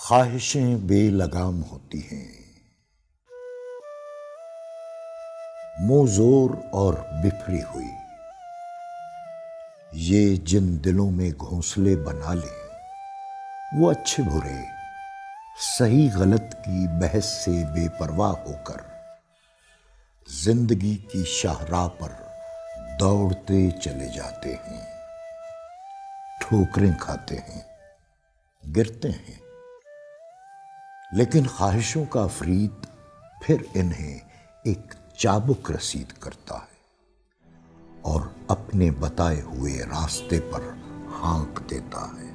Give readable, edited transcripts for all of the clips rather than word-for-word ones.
ख्वाहिशें बेलगाम होती हैं, मोजोर और बिफरी हुई। ये जिन दिलों में घोंसले बना लें, वो अच्छे बुरे, सही गलत की बहस से बेपरवाह होकर जिंदगी की शाहराह पर दौड़ते चले जाते हैं, ठोकरें खाते हैं, गिरते हैं, लेकिन ख्वाहिशों का अफरीद फिर इन्हें एक चाबुक रसीद करता है और अपने बताए हुए रास्ते पर हाँक देता है।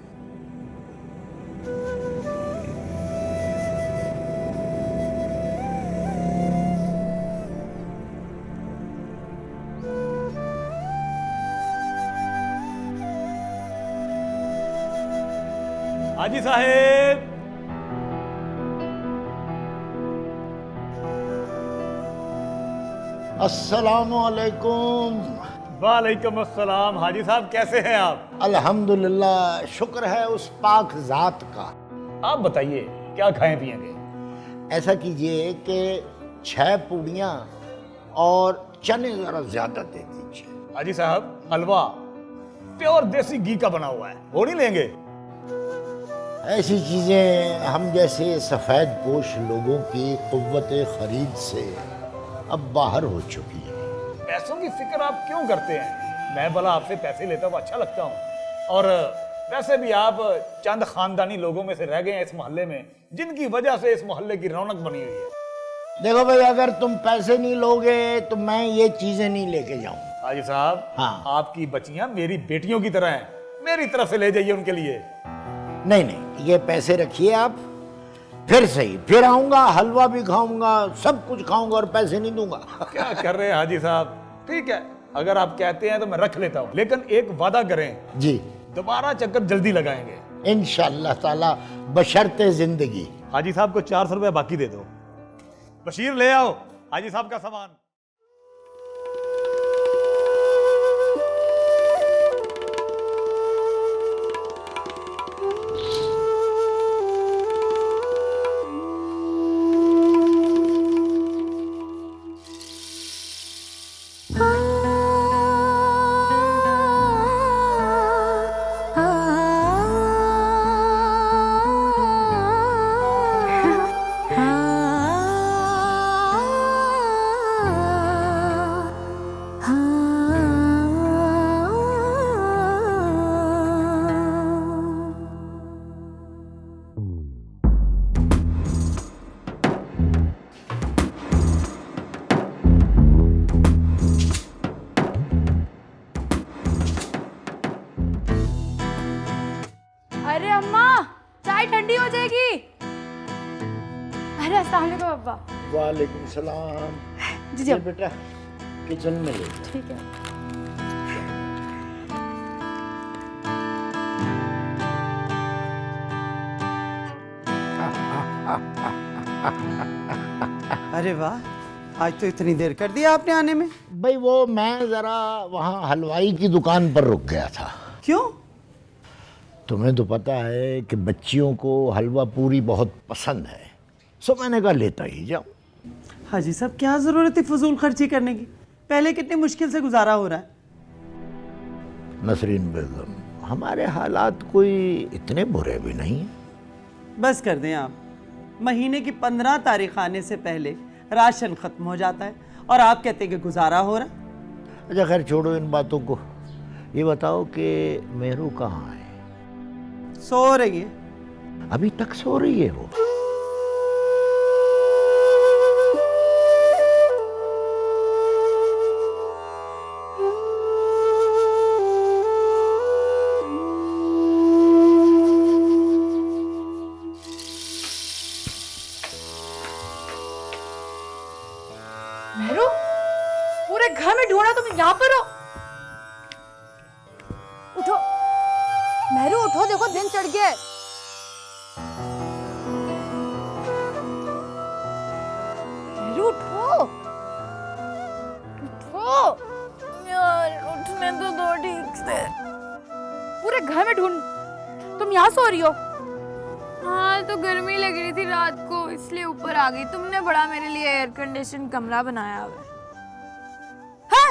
हाजी साहेब, अस्सलामुअलैकुम। वालेकुम अस्सलाम। हाजी साहब कैसे हैं आप? अल्हम्दुलिल्लाह, शुक्र है उस पाक जात का। आप बताइए क्या खाएं पिएंगे? ऐसा कीजिए कि 6 पूड़ियाँ और चने जरा ज्यादा दे दीजिए। हाजी साहब हलवा प्योर देसी घी का बना हुआ है, वो नहीं लेंगे? ऐसी चीजें हम जैसे सफेद पोश लोगों की कुव्वत खरीद से अब बाहर हो चुकी है। पैसों की फिक्र आप क्यों करते हैं? मैं भला आपसे पैसे लेता हूँ, अच्छा लगता हूँ। और वैसे भी आप चंद खानदानी लोगों में से रह गए हैं इस मोहल्ले में, जिनकी वजह से इस मोहल्ले की रौनक बनी हुई है। देखो भाई, अगर तुम पैसे नहीं लोगे तो मैं ये चीजें नहीं लेके जाऊं। हाजी साहब, हाँ। आपकी बच्चियां मेरी बेटियों की तरह हैं, मेरी तरफ से ले जाइए उनके लिए। नहीं नहीं, ये पैसे रखिए आप, फिर सही, फिर आऊंगा, हलवा भी खाऊंगा, सब कुछ खाऊंगा और पैसे नहीं दूंगा। क्या कर रहे हैं हाजी साहब? ठीक है, अगर आप कहते हैं तो मैं रख लेता हूँ, लेकिन एक वादा करें, जी, दोबारा चक्कर जल्दी लगाएंगे इंशाअल्लाह ताला, बशर्ते जिंदगी। हाजी साहब को 400 रुपया बाकी दे दो। बशीर ले आओ हाजी साहब का सामान। अरे अम्मा, चाय ठंडी हो जाएगी। अरे अस्सलाम वालेकुम अब्बा। वालेकुम सलाम। जी ये बेटा किचन में ले। ठीक है। अरे वाह, आज तो इतनी देर कर दिया आपने आने में। भाई वो मैं जरा वहाँ हलवाई की दुकान पर रुक गया था। क्यों? तुम्हें तो पता है कि बच्चियों को हलवा पूरी बहुत पसंद है, सो मैंने कहा लेता ही जाऊं। हाजी साहब, क्या जरूरत है फजूल खर्ची करने की? पहले कितनी मुश्किल से गुजारा हो रहा है। नसरीन बेगम, हमारे हालात कोई इतने बुरे भी नहीं हैं। बस कर दें आप, महीने की 15 तारीख आने से पहले राशन खत्म हो जाता है और आप कहते हैं कि गुजारा हो रहा है। अच्छा खैर, छोड़ो इन बातों को। ये बताओ कि मेहरू कहाँ है? सो रही है। अभी तक सो रही है वो? मेहरू, पूरे घर में ढूंढा, तुम यहाँ पर हो? उठो मेहरू, उठो, देखो दिन चढ़ गया है। मेहरू उठो, उठो यार, उठने तो दो ठीक से। पूरे घर में ढूंढ, तुम यहाँ सो रही हो? हाँ तो गर्मी लग रही थी रात को, इसलिए ऊपर आ गई। तुमने बड़ा मेरे लिए एयर कंडीशन कमरा बनाया हुआ है। हाँ?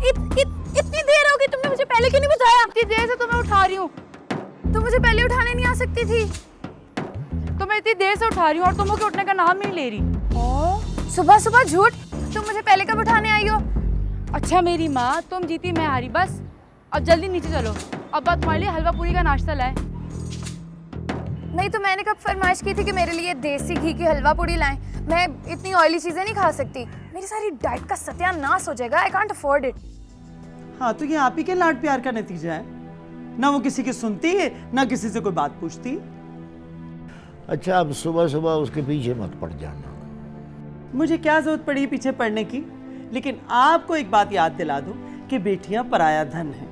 इतनी देर हो गई, तुमने मुझे पहले क्यों नहीं बताया? इतनी देर से तुम्हें उठा रही हूँ, तुम मुझे पहले उठाने नहीं आ सकती थी? तो मैं इतनी देर से उठा रही हूँ और तुम मुझे उठने का नाम नहीं ले रही। ओ, सुबह सुबह झूठ। तुम मुझे पहले कब उठाने आई हो? अच्छा मेरी माँ, तुम जीती मैं हारी, बस अब जल्दी नीचे चलो। अब तुम्हारे लिए हलवा पूरी का नाश्ता लाए। नहीं तो मैंने कब फरमाइश की थी कि मेरे लिए देसी घी की हलवा पूड़ी लाएं? मैं इतनी ऑयली चीजें नहीं खा सकती, मेरी सारी डाइट का सत्यानाश हो जाएगा। I can't afford it. हाँ तो ये आप ही के लाड प्यार का नतीजा है ना, वो किसी की सुनती है ना किसी से कोई बात पूछती। अच्छा, अब सुबह सुबह उसके पीछे मत पड़ जाना। मुझे क्या जरूरत पड़ी पीछे पड़ने की, लेकिन आपको एक बात याद दिला दूं कि बेटियां पराया धन है।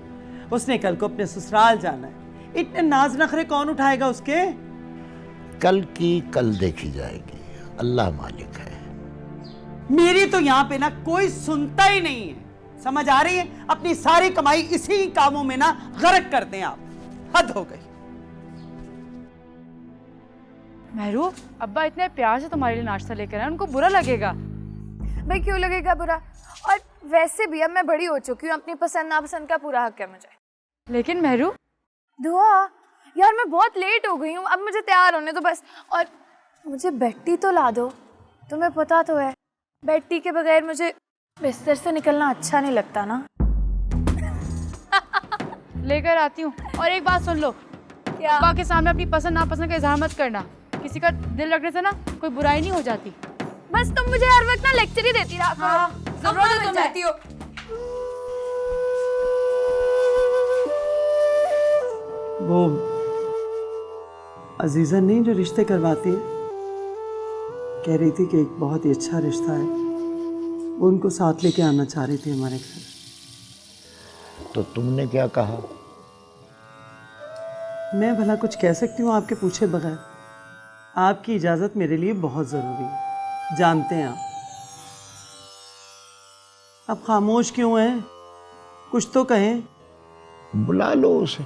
उसने कल को अपने ससुराल जाना है, इतने नाज नखरे कौन उठाएगा उसके? कल की कल देखी जाएगी, अल्लाह मालिक है। मेरी तो यहाँ पे ना कोई सुनता ही नहीं है, समझ आ रही है? अपनी सारी कमाई इसी कामों में ना गर्क करते हैं आप, हद हो गई। मेहरू, अब्बा इतने प्यार से तुम्हारे लिए नाश्ता लेकर आए, उनको बुरा लगेगा। भाई क्यों लगेगा बुरा? और वैसे भी अब मैं बड़ी हो चुकी हूँ, अपनी पसंद नापसंद का पूरा हक है मुझे। लेकिन मेहरू, दुआ यार, मैं बहुत लेट हो गई हूँ, अब मुझे तैयार होने दो बस। और मुझे बेड तो ला दो, तुम्हें पता तो है बेड के बगैर मुझे बिस्तर से निकलना अच्छा नहीं लगता ना। लेकर आती हूँ। और एक बात सुन लो, क्या? अब्बा के सामने अपनी पसंद नापसंद का इजहार मत करना, किसी का दिल रखने से ना कोई बुराई नहीं हो जाती। बस तुम मुझे हर वक्त ना लेक्चर ही देती रहा करो। जरूरत हो जाती हो। वो अजीजा नहीं जो रिश्ते करवाती है, कह रही थी कि एक बहुत ही अच्छा रिश्ता है, वो उनको साथ लेके आना चाह रही थी हमारे घर। तो तुमने क्या कहा? मैं भला कुछ कह सकती हूँ आपके पूछे बगैर? आपकी इजाजत मेरे लिए बहुत जरूरी है, जानते हैं आप। आप खामोश क्यों हैं? कुछ तो कहें। बुला लो उसे।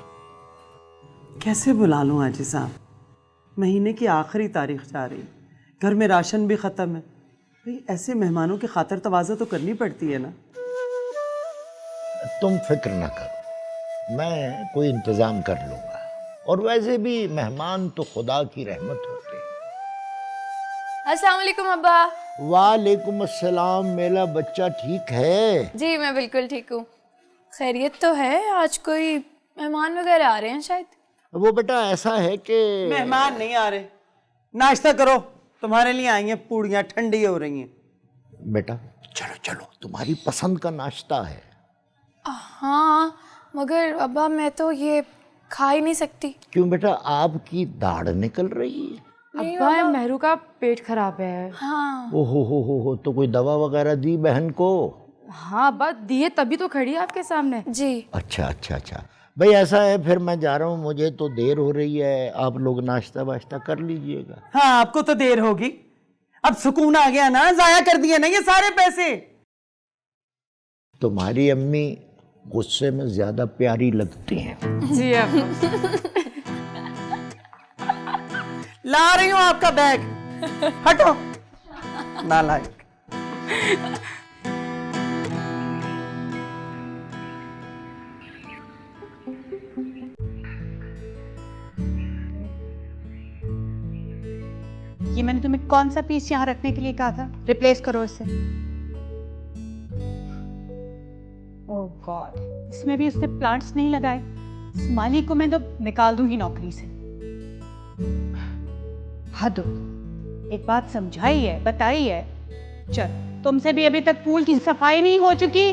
कैसे बुला लूं आजी साहब? महीने की आखिरी तारीख जा रही, घर में राशन भी ख़त्म है। भाई ऐसे मेहमानों की खातर तवाज़ा तो करनी पड़ती है ना। तुम फिक्र ना करो, मैं कोई इंतज़ाम कर लूँगा। और वैसे भी मेहमान तो खुदा की रहमत होते हैं। अस्सलाम वालेकुम अब्बा। वालेकुम अस्सलाम। मेरा बच्चा ठीक है? जी मैं बिल्कुल ठीक हूँ। खैरियत तो है? आज कोई मेहमान वगैरह आ रहे हैं शायद? वो बेटा ऐसा है कि मेहमान नहीं आ रहे, नाश्ता करो, तुम्हारे लिए आई हैं पूड़ियाँ, ठंडी हो रही हैं। बेटा चलो चलो, तुम्हारी पसंद का नाश्ता है। हाँ मगर अब्बा मैं तो ये खा ही नहीं सकती। क्यों बेटा, आपकी दाढ़ निकल रही है? अब्बा मेहरू का पेट खराब है। हाँ। हो, तो कोई दवा वगैरह दी बहन को? हाँ अब्बा दिए, तभी तो खड़ी है आपके सामने। जी। अच्छा भाई ऐसा है, फिर मैं जा रहा हूँ, मुझे तो देर हो रही है। आप लोग नाश्ता वाश्ता कर लीजिएगा। हाँ आपको तो देर होगी, अब सुकून आ गया ना, जाया कर दिए ना ये सारे पैसे। तुम्हारी अम्मी गुस्से में ज्यादा प्यारी लगती हैं। जी अब्बा। ला रही हूँ आपका बैग, हटो नालायक। ये मैंने तुम्हें कौन सा पीस यहाँ रखने के लिए कहा था? रिप्लेस करो इसे। ओह गॉड, इसमें भी उसने प्लांट्स नहीं लगाए। इस माली को मैं तो निकाल दूंगी नौकरी से। हद हो, एक बात समझाई है, बताई है। चल, तुमसे भी अभी तक पूल की सफाई नहीं हो चुकी,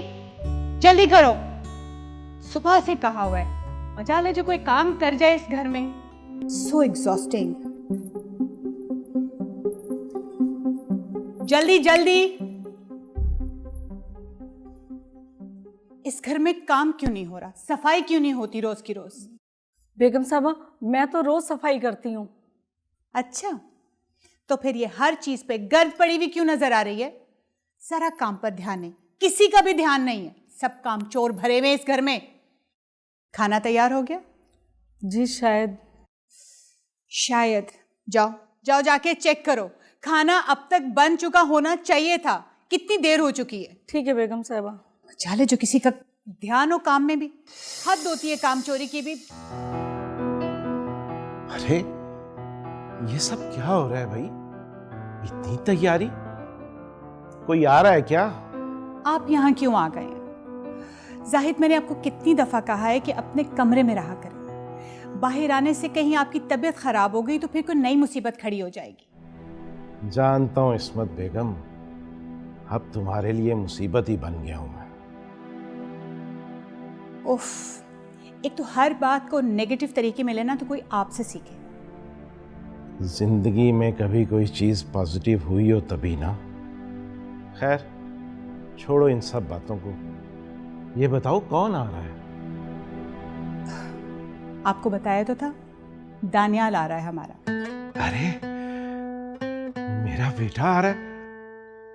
जल्दी करो। सुबह से कहा हुआ है, मजाल है जो कोई काम कर जाए इस घर में। सो एग्जॉस्टिंग। जल्दी जल्दी। इस घर में काम क्यों नहीं हो रहा? सफाई क्यों नहीं होती रोज की रोज? बेगम साहबा, मैं तो रोज सफाई करती हूँ। अच्छा, तो फिर ये हर चीज पे गर्द पड़ी हुई क्यों नजर आ रही है? सारा काम पर ध्यान है, किसी का भी ध्यान नहीं है। सब काम चोर भरे हुए इस घर में। खाना तैयार हो गया? जी शायद। शायद जाओ जाओ जाके चेक करो, खाना अब तक बन चुका होना चाहिए था। कितनी देर हो चुकी है? ठीक है बेगम साहबा। चाले जो किसी का ध्यान हो काम में भी, हद होती है काम चोरी की भी। अरे ये सब क्या हो रहा है भाई? इतनी तैयारी? कोई आ रहा है क्या? आप यहाँ क्यों आ गए? जाहिद, मैंने आपको कितनी दफा कहा है कि अपने कमरे में रहा करें। बाहर आने से कहीं आपकी तबीयत खराब हो गई तो फिर कोई नई मुसीबत खड़ी हो जाएगी। जानता हूं इस्मत बेगम, अब तुम्हारे लिए मुसीबत ही बन गया हूं मैं। उफ, एक तो हर बात को नेगेटिव तरीके में लेना तो कोई आपसे सीखे। जिंदगी में कभी कोई चीज पॉजिटिव हुई हो तभी ना। खैर छोड़ो इन सब बातों को, ये बताओ कौन आ रहा है? आपको बताया तो था, दानियाल आ रहा है हमारा। अरे मेरा बेटा आ रहा है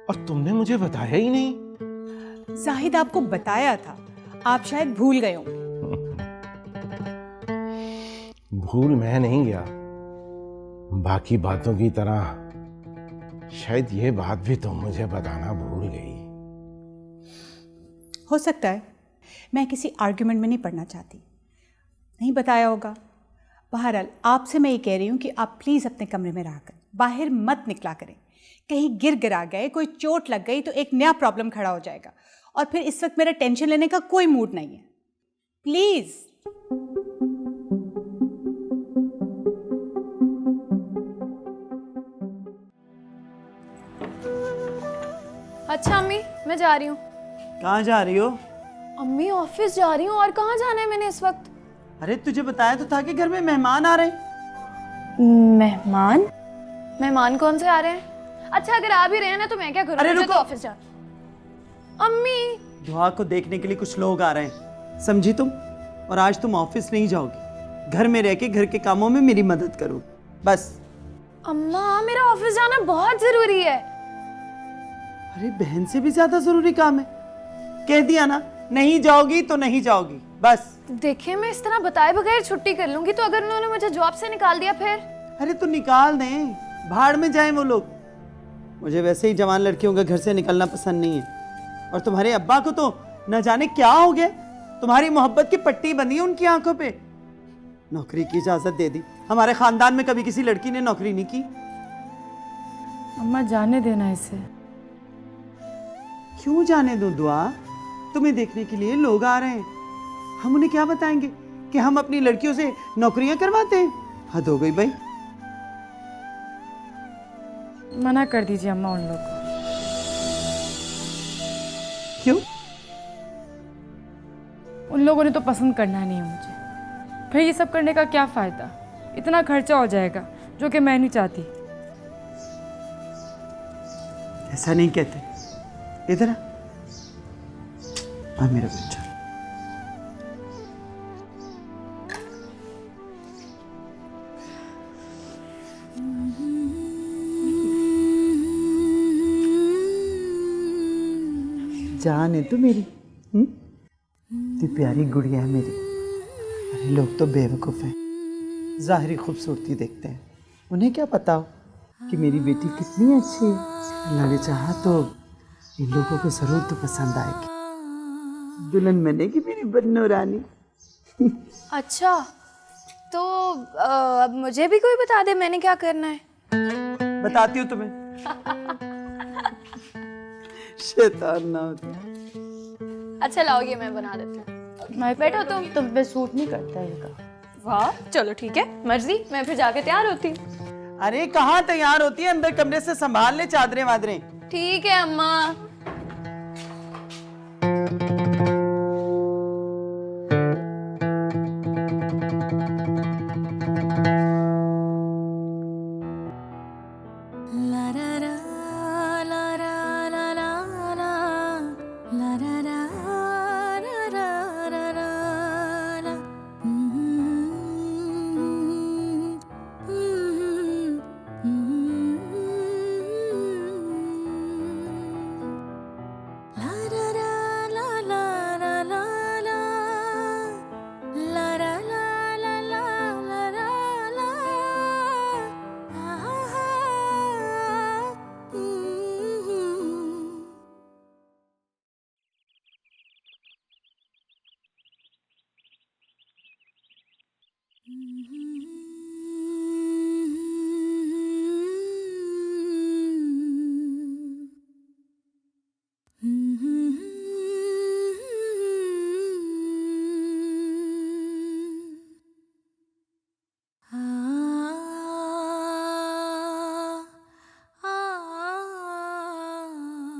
और तुमने मुझे बताया ही नहीं। जाहिद, आपको बताया था, आप शायद भूल गए होंगे। भूल मैं नहीं गया, बाकी बातों की तरह शायद ये बात भी तुम मुझे बताना भूल गई। हो सकता है, मैं किसी आर्ग्यूमेंट में नहीं पढ़ना चाहती, नहीं बताया होगा। बहरहाल आपसे मैं ये कह रही हूँ कि आप प्लीज़ अपने कमरे में रह कर बाहर मत निकला करें। कहीं गिर गिरा गए, कोई चोट लग गई तो एक नया प्रॉब्लम खड़ा हो जाएगा, और फिर इस वक्त मेरा टेंशन लेने का कोई मूड नहीं है। प्लीज़। अच्छा अम्मी, मैं जा रही हूँ। कहाँ जा रही हो? अम्मी ऑफिस जा रही हूँ, और कहाँ जाना है मैंने इस वक्त? अरे तुझे बताया तो था कि घर में मेहमान आ रहे हैं। मेहमान? मेहमान कौन से आ रहे हैं? अच्छा अगर आ भी रहे हैं ना तो मैं क्या करूँ? अरे मुझे रुको। तो ऑफिस जा। अम्मी दुआ को देखने के लिए कुछ लोग आ रहे हैं, समझी तुम? और आज तुम ऑफिस नहीं जाओगी, घर में रह के घर के कामों में मेरी मदद करो बस। अम्मा, मेरा ऑफिस जाना बहुत जरूरी है। अरे बहन से भी ज्यादा जरूरी काम है। कह दिया ना, नहीं जाओगी तो नहीं जाओगी बस। देखिए, मैं इस तरह बताए बगैर छुट्टी कर लूंगी तो अगर उन्होंने मुझे जॉब से निकाल दिया फिर? अरे तो निकाल दें, भाड़ में जाएं वो लोग। मुझे वैसे ही जवान लड़कियों का घर से निकलना पसंद नहीं है, और तुम्हारे अब्बा को तो न जाने क्या हो गया, तुम्हारी मोहब्बत की पट्टी बंधी है उनकी आंखों पे। नौकरी की इजाजत दे दी। हमारे खानदान में कभी किसी लड़की ने नौकरी नहीं की। अम्मा जाने देना इसे। क्यों जाने दो दुआ? तुम्हें देखने के लिए लोग आ रहे हैं, हम उन्हें क्या बताएंगे कि हम अपनी लड़कियों से नौकरियां करवाते हैं? हद हो गई भाई। मना कर दीजिए अम्मा उन लोगों को। क्यों? उन लोगों ने तो पसंद करना नहीं है मुझे, फिर ये सब करने का क्या फ़ायदा? इतना खर्चा हो जाएगा जो कि मैं नहीं चाहती। ऐसा नहीं कहते। इधर आ मेरा बच्चा। जान है तू मेरी, तू प्यारी गुड़िया है मेरी। अरे लोग तो बेवकूफ़ हैं, ज़ाहिरी खूबसूरती देखते हैं, उन्हें क्या पता हो कि मेरी बेटी कितनी अच्छी है। अल्लाह ने चाहा तो इन लोगों को ज़रूर तो पसंद आएगी। दुल्हन बनेगी मेरी बन्नो रानी। अच्छा तो अब मुझे भी कोई बता दे मैंने क्या करना है। बताती हूँ तुम्हें। शैतान ना होती। अच्छा लाओगे, मैं बना देती हूँ। मैं बैठो तुम पे सूट नहीं करता इनका। वाह, चलो ठीक है, मर्जी। मैं फिर जाके तैयार होती हूँ। अरे कहाँ तैयार होती है, अंदर कमरे से संभाल ले चादरें वादरें। ठीक है अम्मा।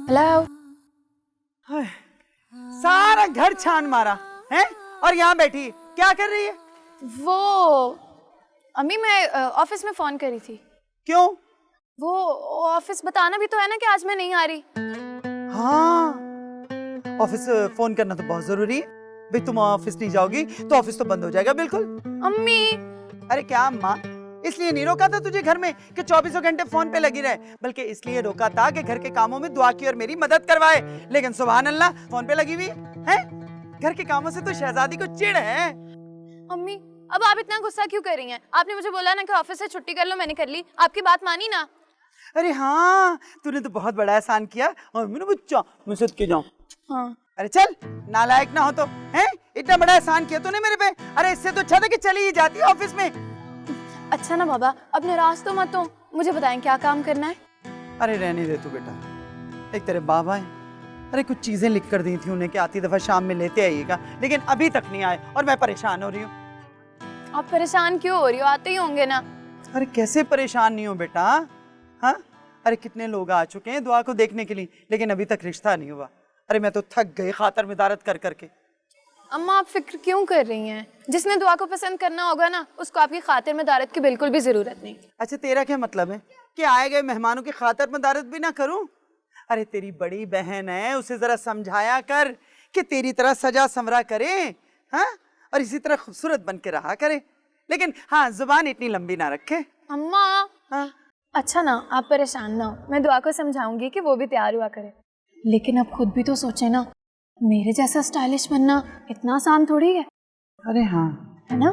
हेलो। हाय, सारा घर छान मारा है और यहाँ बैठी क्या कर रही है? वो अम्मी, मैं ऑफिस में फोन करी थी। क्यों? वो ऑफिस बताना भी तो है ना कि आज मैं नहीं आ रही। हाँ, ऑफिस फोन करना तो बहुत जरूरी है भाई। तुम ऑफिस नहीं जाओगी तो ऑफिस तो बंद हो जाएगा बिल्कुल। अम्मी, अरे क्या अम्मा, इसलिए नहीं रोका था तुझे घर में कि 24 घंटे फोन पे लगी रहे, बल्कि इसलिए रोका था कि घर के कामों में दुआ की और मेरी मदद करवाए। लेकिन सुभान अल्लाह, फोन पे लगी हुई है। घर के कामों से तो शहजादी को चिढ़ है। अम्मी, अब आप इतना गुस्सा क्यों कर रही हैं? आपने मुझे बोला ना कि ऑफिस से छुट्टी कर लो, मैंने कर ली। आपकी बात मानी ना। अरे हाँ, तूने तो बहुत बड़ा एहसान किया और मैंने बच्चा मैं सदके जाऊं। हाँ। अरे चल, नालायक ना हो तो हैं, इतना बड़ा एहसान किया तूने मेरे पे। अरे इससे तो अच्छा था कि चली ही जाती ऑफिस में। अच्छा ना बाबा, अब नाराज तो मत हो, मुझे बताएं क्या काम करना है। अरे रहने दे तू बेटा, एक तेरे बाबा है। अरे कुछ चीजें लिख कर दी थी उन्हें कि आती दफा शाम में लेते आइएगा, लेकिन अभी तक नहीं आए और मैं परेशान हो रही हूँ। आप परेशान क्यों हो रही हो? आते ही होंगे ना। अरे कैसे परेशान नहीं हो बेटा? हाँ, अरे कितने लोग आ चुके हैं दुआ को देखने के लिए, लेकिन अभी तक रिश्ता नहीं हुआ। अरे मैं तो थक गई खातर मिदारत कर करके। अम्मा, आप फिक्र क्यों कर रही हैं? जिसने दुआ को पसंद करना होगा ना, उसको आपकी खातिर मदारत की बिल्कुल भी जरूरत नहीं। अच्छा, तेरा क्या मतलब है कि आए गए मेहमानों की खातिर मदारत भी ना करूं? अरे तेरी बड़ी बहन है, उसे जरा समझाया कर कि तेरी तरह सजा संवरा करे, हाँ, और इसी तरह खूबसूरत बन के रहा करे। लेकिन हाँ, जुबान इतनी लंबी ना रखे। अम्मा, हाँ, अच्छा ना, आप परेशान ना हो, मैं दुआ को समझाऊंगी कि वो भी तैयार हुआ करे। लेकिन अब खुद भी तो सोचे ना, मेरे जैसा स्टाइलिश बनना इतना आसान थोड़ी है। अरे हाँ, है ना?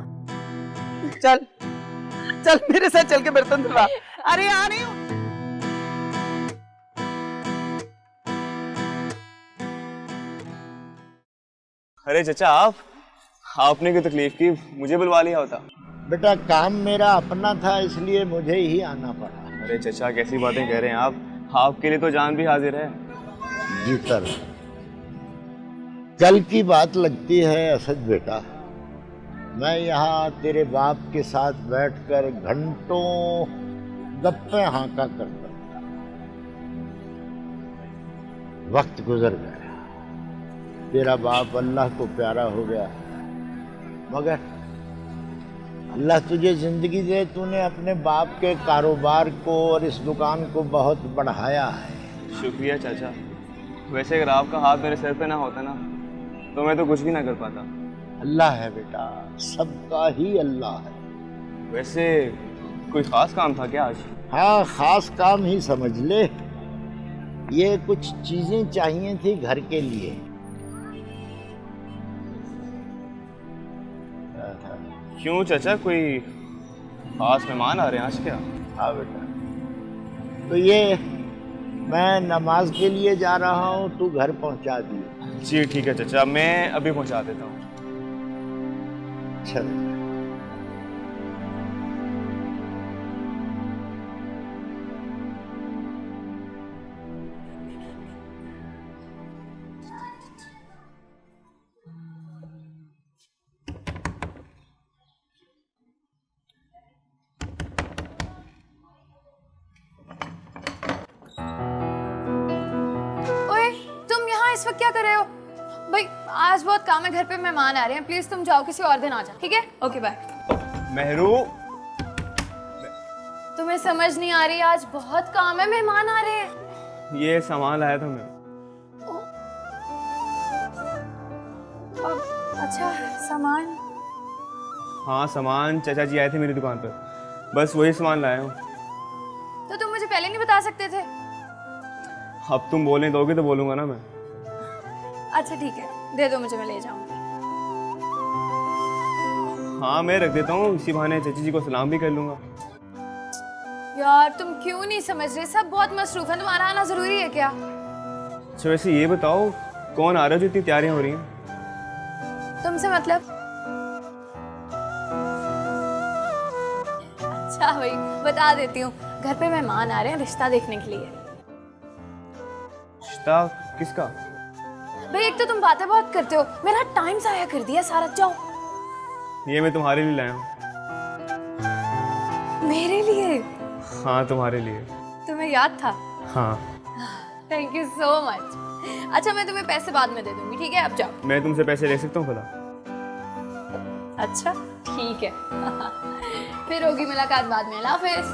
चल चल मेरे साथ चल के बर्तन धुलवा। अरे आ रही हूँ। अरे चचा, आपने क्यों तकलीफ की? मुझे बुलवा लिया होता। बेटा काम मेरा अपना था, इसलिए मुझे ही आना पड़ा। अरे चचा, कैसी बातें कह रहे हैं आप? आपके लिए तो जान भी हाजिर है। जी सर, कल की बात लगती है असद बेटा। मैं यहाँ तेरे बाप के साथ बैठकर घंटों गप्पे हाँका करता था। वक्त गुजर गया, तेरा बाप अल्लाह को प्यारा हो गया, मगर अल्लाह तुझे जिंदगी दे, तूने अपने बाप के कारोबार को और इस दुकान को बहुत बढ़ाया है। शुक्रिया चाचा। वैसे अगर आपका हाथ मेरे सर पे ना होता ना, तो मैं तो कुछ भी ना कर पाता। अल्लाह है बेटा, सबका ही अल्लाह है। वैसे कोई ख़ास काम था क्या आज? हाँ, खास काम ही समझ ले। ये कुछ चीजें चाहिए थी घर के लिए। क्यों चाचा, कोई खास मेहमान आ रहे हैं आज क्या? हाँ बेटा, तो ये मैं नमाज के लिए जा रहा हूँ, तू घर पहुँचा दिए। जी ठीक है चाचा, मैं अभी पहुंचा देता हूँ। चल। ओए, तुम यहाँ इस वक्त क्या कर रहे हो? भाई आज बहुत काम है, घर पे मेहमान आ रहे हैं, प्लीज तुम जाओ, किसी और दिन आ जाओ, ठीक है? Okay bye. मेहरू, तुम्हें समझ नहीं आ रही? आज बहुत काम है, मेहमान आ रहे हैं। ये सामान लाया था मैं। अच्छा, सामान? हाँ, सामान चाचा जी आए थे मेरी दुकान पर, बस वही सामान लाया हूँ। तो तुम मुझे पहले नहीं बता सकते थे? अब तुम बोलने दोगे तो बोलूँगा ना मैं। अच्छा ठीक है, दे दो मुझे, मैं ले जाऊंगी। हाँ, मैं रख देता हूँ, इसी बहाने चाची जी को सलाम भी कर लूँगा। यार तुम क्यों नहीं समझ रहे? सब बहुत मसरूफ है, तुम्हारा आना जरूरी है क्या? अच्छा वैसे ये बताओ, कौन आ रहा है जो इतनी तैयारियाँ हो रही हैं? तुमसे मतलब? अच्छा भाई, बता देती हूँ, घर पे मेहमान आ रहे हैं रिश्ता देखने के लिए। रिश्ता किसका? भाई एक तो तुम बातें बहुत करते हो, मेरा टाइम जाया कर दिया सारा। जाओ। ये मैं तुम्हारे लिए लाया हूँ। मेरे लिए? हाँ, तुम्हारे लिए। तुम्हें याद था? हाँ। Thank you so much. अच्छा मैं तुम्हें पैसे बाद में दे दूंगी, ठीक है? अब जाओ। मैं तुमसे पैसे ले सकता हूँ खुदा? अच्छा ठीक है। फिर होगी मुलाकात बाद में। अल्लाह हाफिज।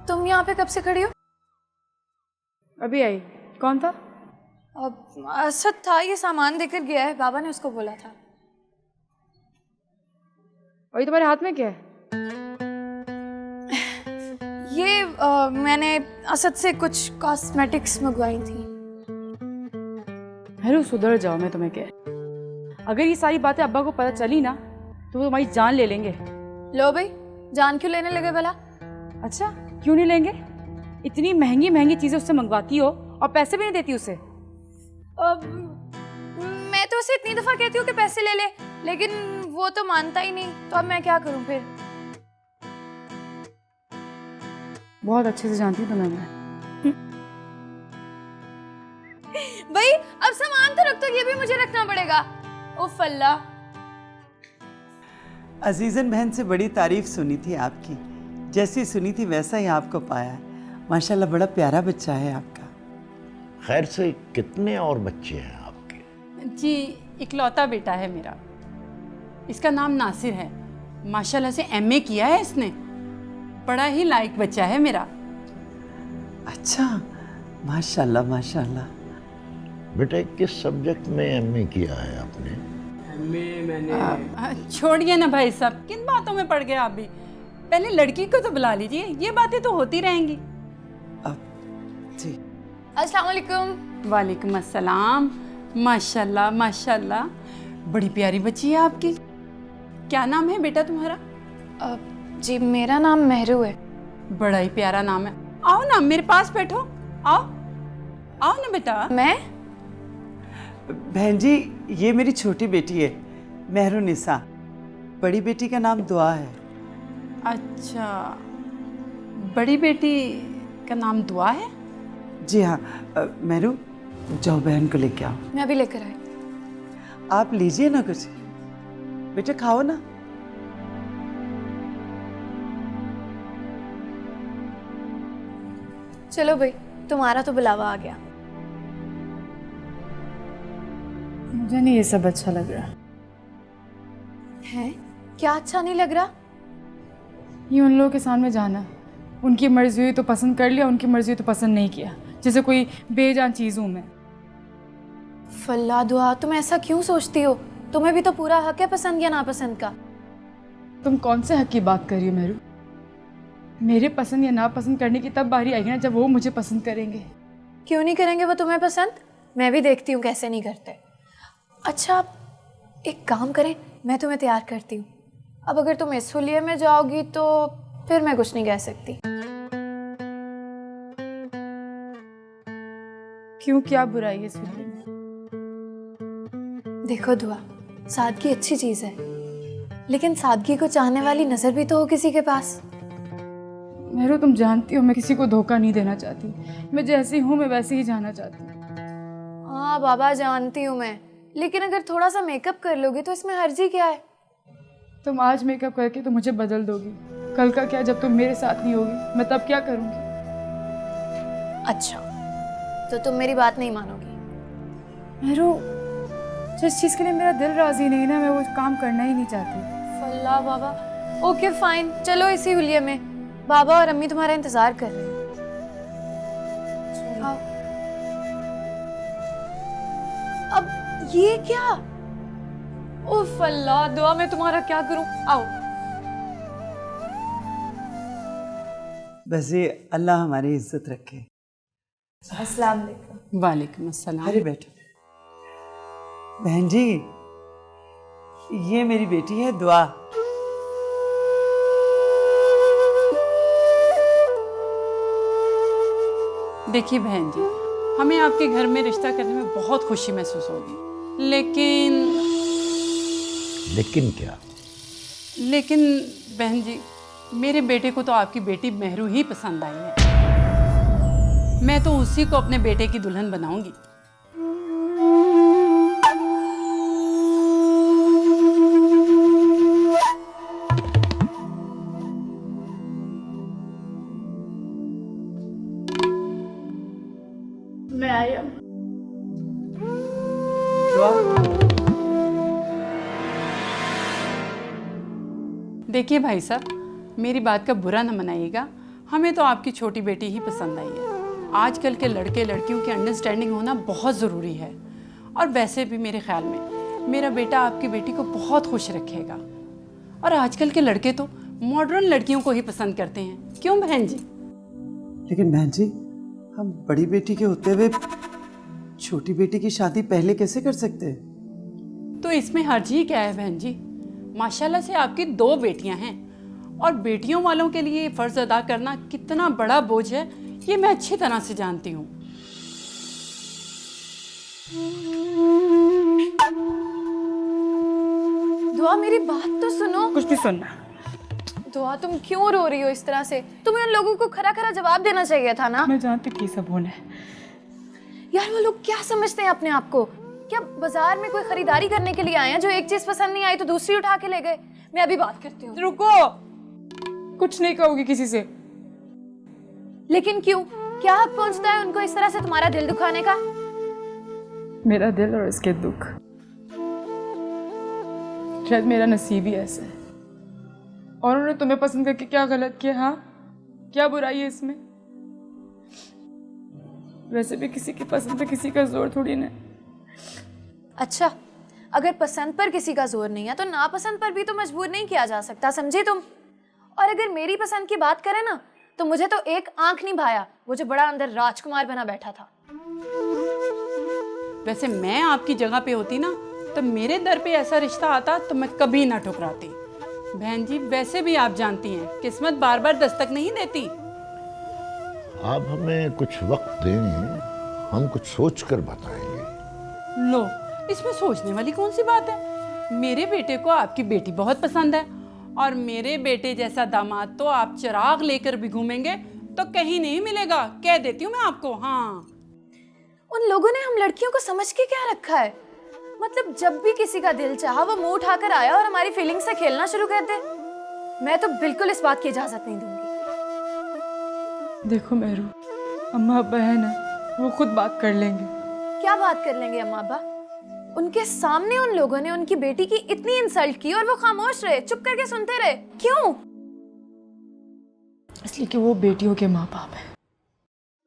तुम यहाँ पे कब से खड़ी हो? अभी आई। कौन था? अब असद था, ये सामान देकर गया है, बाबा ने उसको बोला था। और ये तुम्हारे हाथ में क्या है? ये मैंने असद से कुछ कॉस्मेटिक्स मंगवाई थी। हेलो सुधर जाओ, मैं तुम्हें कह, अगर ये सारी बातें अब्बा को पता चली ना तो वो तुम्हारी जान ले लेंगे। लो भाई, जान क्यों लेने लगे भला? अच्छा क्यों नहीं लेंगे? इतनी महंगी महंगी चीजें उससे मंगवाती हो और पैसे भी नहीं देती उसे। मैं तो उसे इतनी दफा कहती हूँ कि पैसे ले ले, लेकिन वो तो मानता ही नहीं, तो अब मैं क्या करूँ फिर? बहुत अच्छे से जानती हूँ तुम्हें मैं। भाई अब सामान तो रख दो, ये भी मुझे रखना पड़ेगा। उफ अल्लाह। अजीजन बहन से बड़ी तारीफ सुनी थी आपकी, जैसी सुनी थी वैसा ही आपको पाया। माशाल्लाह बड़ा प्यारा बच्चा है आपका। खैर से कितने और बच्चे हैं आपके? जी इकलौता बेटा है मेरा, इसका नाम नासिर है। माशाल्लाह से एमए किया है इसने, बड़ा ही लायक बच्चा है मेरा। अच्छा माशाल्लाह माशाल्लाह। बेटा किस सब्जेक्ट में एमए किया है आपने? छोड़िए ना भाई साहब, किन बातों में पड़ गए आप भी। पहले लड़की को तो बुला लीजिए, ये बातें तो होती रहेंगी। जी अस्सलाम वालेकुम। वालेकुम अस्सलाम। माशाल्लाह माशाल्लाह, बड़ी प्यारी बच्ची है आपकी। क्या नाम है बेटा तुम्हारा? जी मेरा नाम मेहरू है। बड़ा ही प्यारा नाम है। आओ ना मेरे पास बैठो, आओ आओ ना बेटा। मैं? बहन जी ये मेरी छोटी बेटी है मेहरुनिसा, बड़ी बेटी का नाम दुआ है। अच्छा, बड़ी बेटी का नाम दुआ है? जी हाँ। मेहरू जाओ बहन को लेके आओ। मैं अभी लेकर आई। आप लीजिए ना कुछ, बेटा खाओ ना। चलो भाई, तुम्हारा तो बुलावा आ गया। मुझे नहीं ये सब अच्छा लग रहा है। क्या अच्छा नहीं लग रहा? ये उन लोगों के सामने जाना, उनकी मर्जी हुई तो पसंद कर लिया, उनकी मर्जी हुई तो पसंद नहीं किया, जैसे कोई बेजान चीज़ हूँ मैं। फल्ला दुआ, तुम ऐसा क्यों सोचती हो? तुम्हें भी तो पूरा हक है पसंद या नापसंद का। तुम कौन से हक की बात कर रही हो मेरू? मेरे पसंद या नापसंद करने की तब बारी आएगी ना जब वो मुझे पसंद करेंगे। क्यों नहीं करेंगे वो तुम्हें पसंद? मैं भी देखती हूँ कैसे नहीं करते। अच्छा एक काम करें, मैं तुम्हें तैयार करती हूँ। अब अगर तुम इस हुलिये में जाओगी तो फिर मैं कुछ नहीं कह सकती। क्यों, क्या बुराई है सुनने में? देखो दुआ, सादगी अच्छी चीज़ है, लेकिन सादगी को चाहने वाली नज़र भी तो हो किसी के पास। मेरू तुम जानती हो मैं किसी को धोखा नहीं देना चाहती, मैं जैसी हूँ मैं वैसे ही जाना चाहती हूँ। हाँ बाबा जानती हूँ मैं, लेकिन अगर थोड़ा सा मेकअप कर लोगे तो इसमें हर्जी क्या है? तुम आज मेकअप करके तो मुझे बदल दोगी, कल का क्या जब तुम मेरे साथ नहीं होगी मैं तब क्या करूँगी? अच्छा तो तुम मेरी बात नहीं मानोगी? मेरू जिस चीज़ के लिए मेरा दिल राजी नहीं ना, मैं वो काम करना ही नहीं चाहती। फल्ला बाबा, ओके फाइन, चलो इसी हुलिये में। बाबा और अम्मी तुम्हारा इंतजार कर रहे हैं। आओ। अब ये क्या? उफ अल्लाह, दुआ मैं तुम्हारा क्या करूं? आओ। बस ये अल्लाह हमारी इज्जत रखे। अस्सलाम वालेकुम। वालेकुम अस्सलाम। अरे बैठो। बहन जी ये मेरी बेटी है दुआ। देखिए बहन जी, हमें आपके घर में रिश्ता करने में बहुत खुशी महसूस होगी, लेकिन क्या? लेकिन बहन जी, मेरे बेटे को तो आपकी बेटी मेहरू ही पसंद आई है। मैं तो उसी को अपने बेटे की दुल्हन बनाऊंगी। देखिए भाई साहब, मेरी बात का बुरा न मनाइएगा, हमें तो आपकी छोटी बेटी ही पसंद आई है। आजकल के लड़के लड़कियों की अंडरस्टैंडिंग होना बहुत ज़रूरी है। और वैसे भी मेरे ख्याल में मेरा बेटा आपकी बेटी को बहुत खुश रखेगा। और आजकल के लड़के तो मॉडर्न लड़कियों को ही पसंद करते हैं, क्यों बहन जी? लेकिन बहन जी, हम बड़ी बेटी के होते हुए छोटी बेटी की शादी पहले कैसे कर सकते हैं? तो इसमें हर्ज ही क्या है बहन जी? माशाल्लाह से आपकी 2 बेटियां हैं, और बेटियों वालों के लिए फ़र्ज़ अदा करना कितना बड़ा बोझ है, ये मैं अच्छी तरह से जानती हूँ। दुआ, मेरी बात तो सुनो। कुछ भी सुनना। दुआ, तुम क्यों रो रही हो इस तरह से? तुम्हें उन लोगों को खरा खरा जवाब देना चाहिए था ना। मैं जानती हूँ कि सब होना है। यार, वो लोग क्या समझते हैं अपने आप को? क्या बाजार में कोई खरीदारी करने के लिए आए हैं? जो एक चीज पसंद नहीं आई तो दूसरी उठा के ले गए। मैं अभी बात करती हूँ। रुको, कुछ नहीं कहोगी किसी से। लेकिन क्यों? क्या हक पहुंचता है उनको इस तरह से तुम्हारा दिल दुखाने का? मेरा दिल और इसके दुख, शायद मेरा नसीब ही ऐसा है। और उन्होंने तुम्हें पसंद करके क्या गलत किया? हाँ, क्या बुराई है इसमें? वैसे भी किसी की पसंद पे किसी का जोर थोड़ी ना। अच्छा, अगर पसंद पर किसी का जोर नहीं है तो नापसंद पर भी तो मजबूर नहीं किया जा सकता, समझे तुम? और अगर मेरी पसंद की बात करें ना, तो मुझे तो एक आंख नहीं भाया वो जो बड़ा अंदर राजकुमार बना बैठा था। वैसे मैं आपकी जगह पे होती ना, तो मेरे दर पे ऐसा रिश्ता आता तो मैं कभी ना ठुकराती। बहन जी, वैसे भी आप जानती हैं, किस्मत बार बार दस्तक नहीं देती। आप हमें कुछ वक्त दें, हम कुछ सोच कर बताएंगे। लो, इसमें सोचने वाली कौन सी बात है? मेरे बेटे को आपकी बेटी बहुत पसंद है, और मेरे बेटे जैसा दामाद तो आप चिराग लेकर भी घूमेंगे तो कहीं नहीं मिलेगा, कह देती हूँ मैं आपको। हाँ, उन लोगों ने हम लड़कियों को समझ के क्या रखा है? मतलब जब भी किसी का दिल चाहा वो मुंह उठाकर आया और हमारी फीलिंग्स से खेलना शुरू कर दे। मैं तो बिल्कुल इस बात की इजाजत नहीं दूंगी। देखो मेहरू, अम्मा अब्बा है ना, वो खुद बात कर लेंगे। क्या बात कर लेंगे अम्मा अब्बा? उनके सामने उन लोगों ने उनकी बेटी की इतनी इंसल्ट की और वो खामोश रहे, चुप करके सुनते रहे। क्यों? इसलिए कि वो बेटियों के माँ बाप हैं।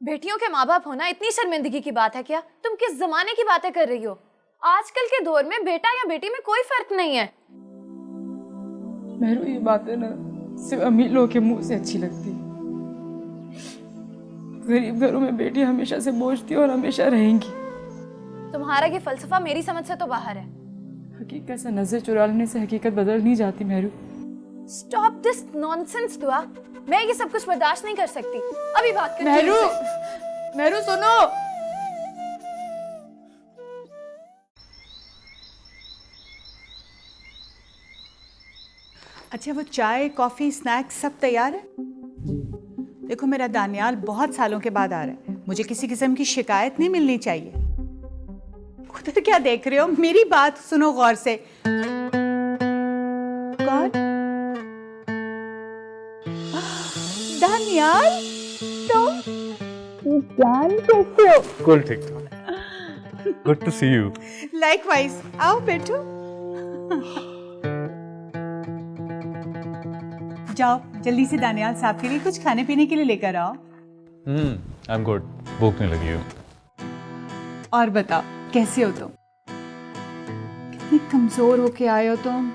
बेटियों के माँ बाप होना इतनी शर्मिंदगी की बात है क्या? तुम किस जमाने की बातें कर रही हो? आजकल के दौर में बेटा या बेटी में कोई फर्क नहीं है। मेहरू, ये बातें ना सिर्फ अमीर लोगों के मुंह से अच्छी लगती है। गरीब घरों में बेटी हमेशा से बोझ थी और हमेशा रहेंगी। तुम्हारा ये फलसफा मेरी समझ से तो बाहर है। हकीकत से नजर चुरा लेने से हकीकत बदल नहीं जाती मेहरू। स्टॉप दिस नॉनसेंस दुआ। मैं ये सब कुछ बर्दाश्त नहीं कर सकती। अभी बात करती हूँ मेहरू, उनसे। मेहरू सुनो। अच्छा, वो चाय कॉफ़ी स्नैक्स सब तैयार है? देखो, मेरा दानियाल बहुत सालों के बाद आ रहा है, मुझे किसी किस्म की शिकायत नहीं मिलनी चाहिए। उधर क्या देख रहे हो? मेरी बात सुनो गौर से। कौन? दानियाल, तुम जान कैसे हो? कुल ठीक ठाक। Good to see you. Likewise, आओ बैठो। जाओ जल्दी से दानियाल साहब के लिए कुछ खाने पीने के लिए लेकर आओ। आई एम गुड, भूख नहीं लगी हो। और बताओ, कैसे हो तुम? कितनी कमजोर होके आए हो तुम।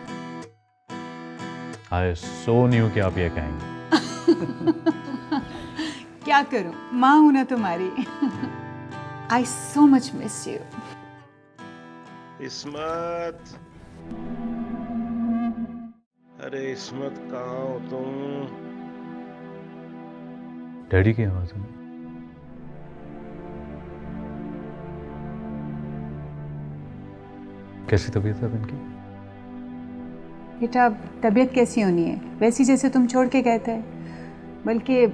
आई सो न्यू कि आप ये कहेंगे। क्या करूं, माँ हूं ना तुम्हारी। आई सो मच मिस यू। इस्मत, अरे इस्मत, कहाँ हो तुम? डैडी की आवाज है। कैसी तबीयत है इनकी? बेटा, तबीयत कैसी होनी है, वैसी जैसे तुम छोड़ के गए थे, बल्कि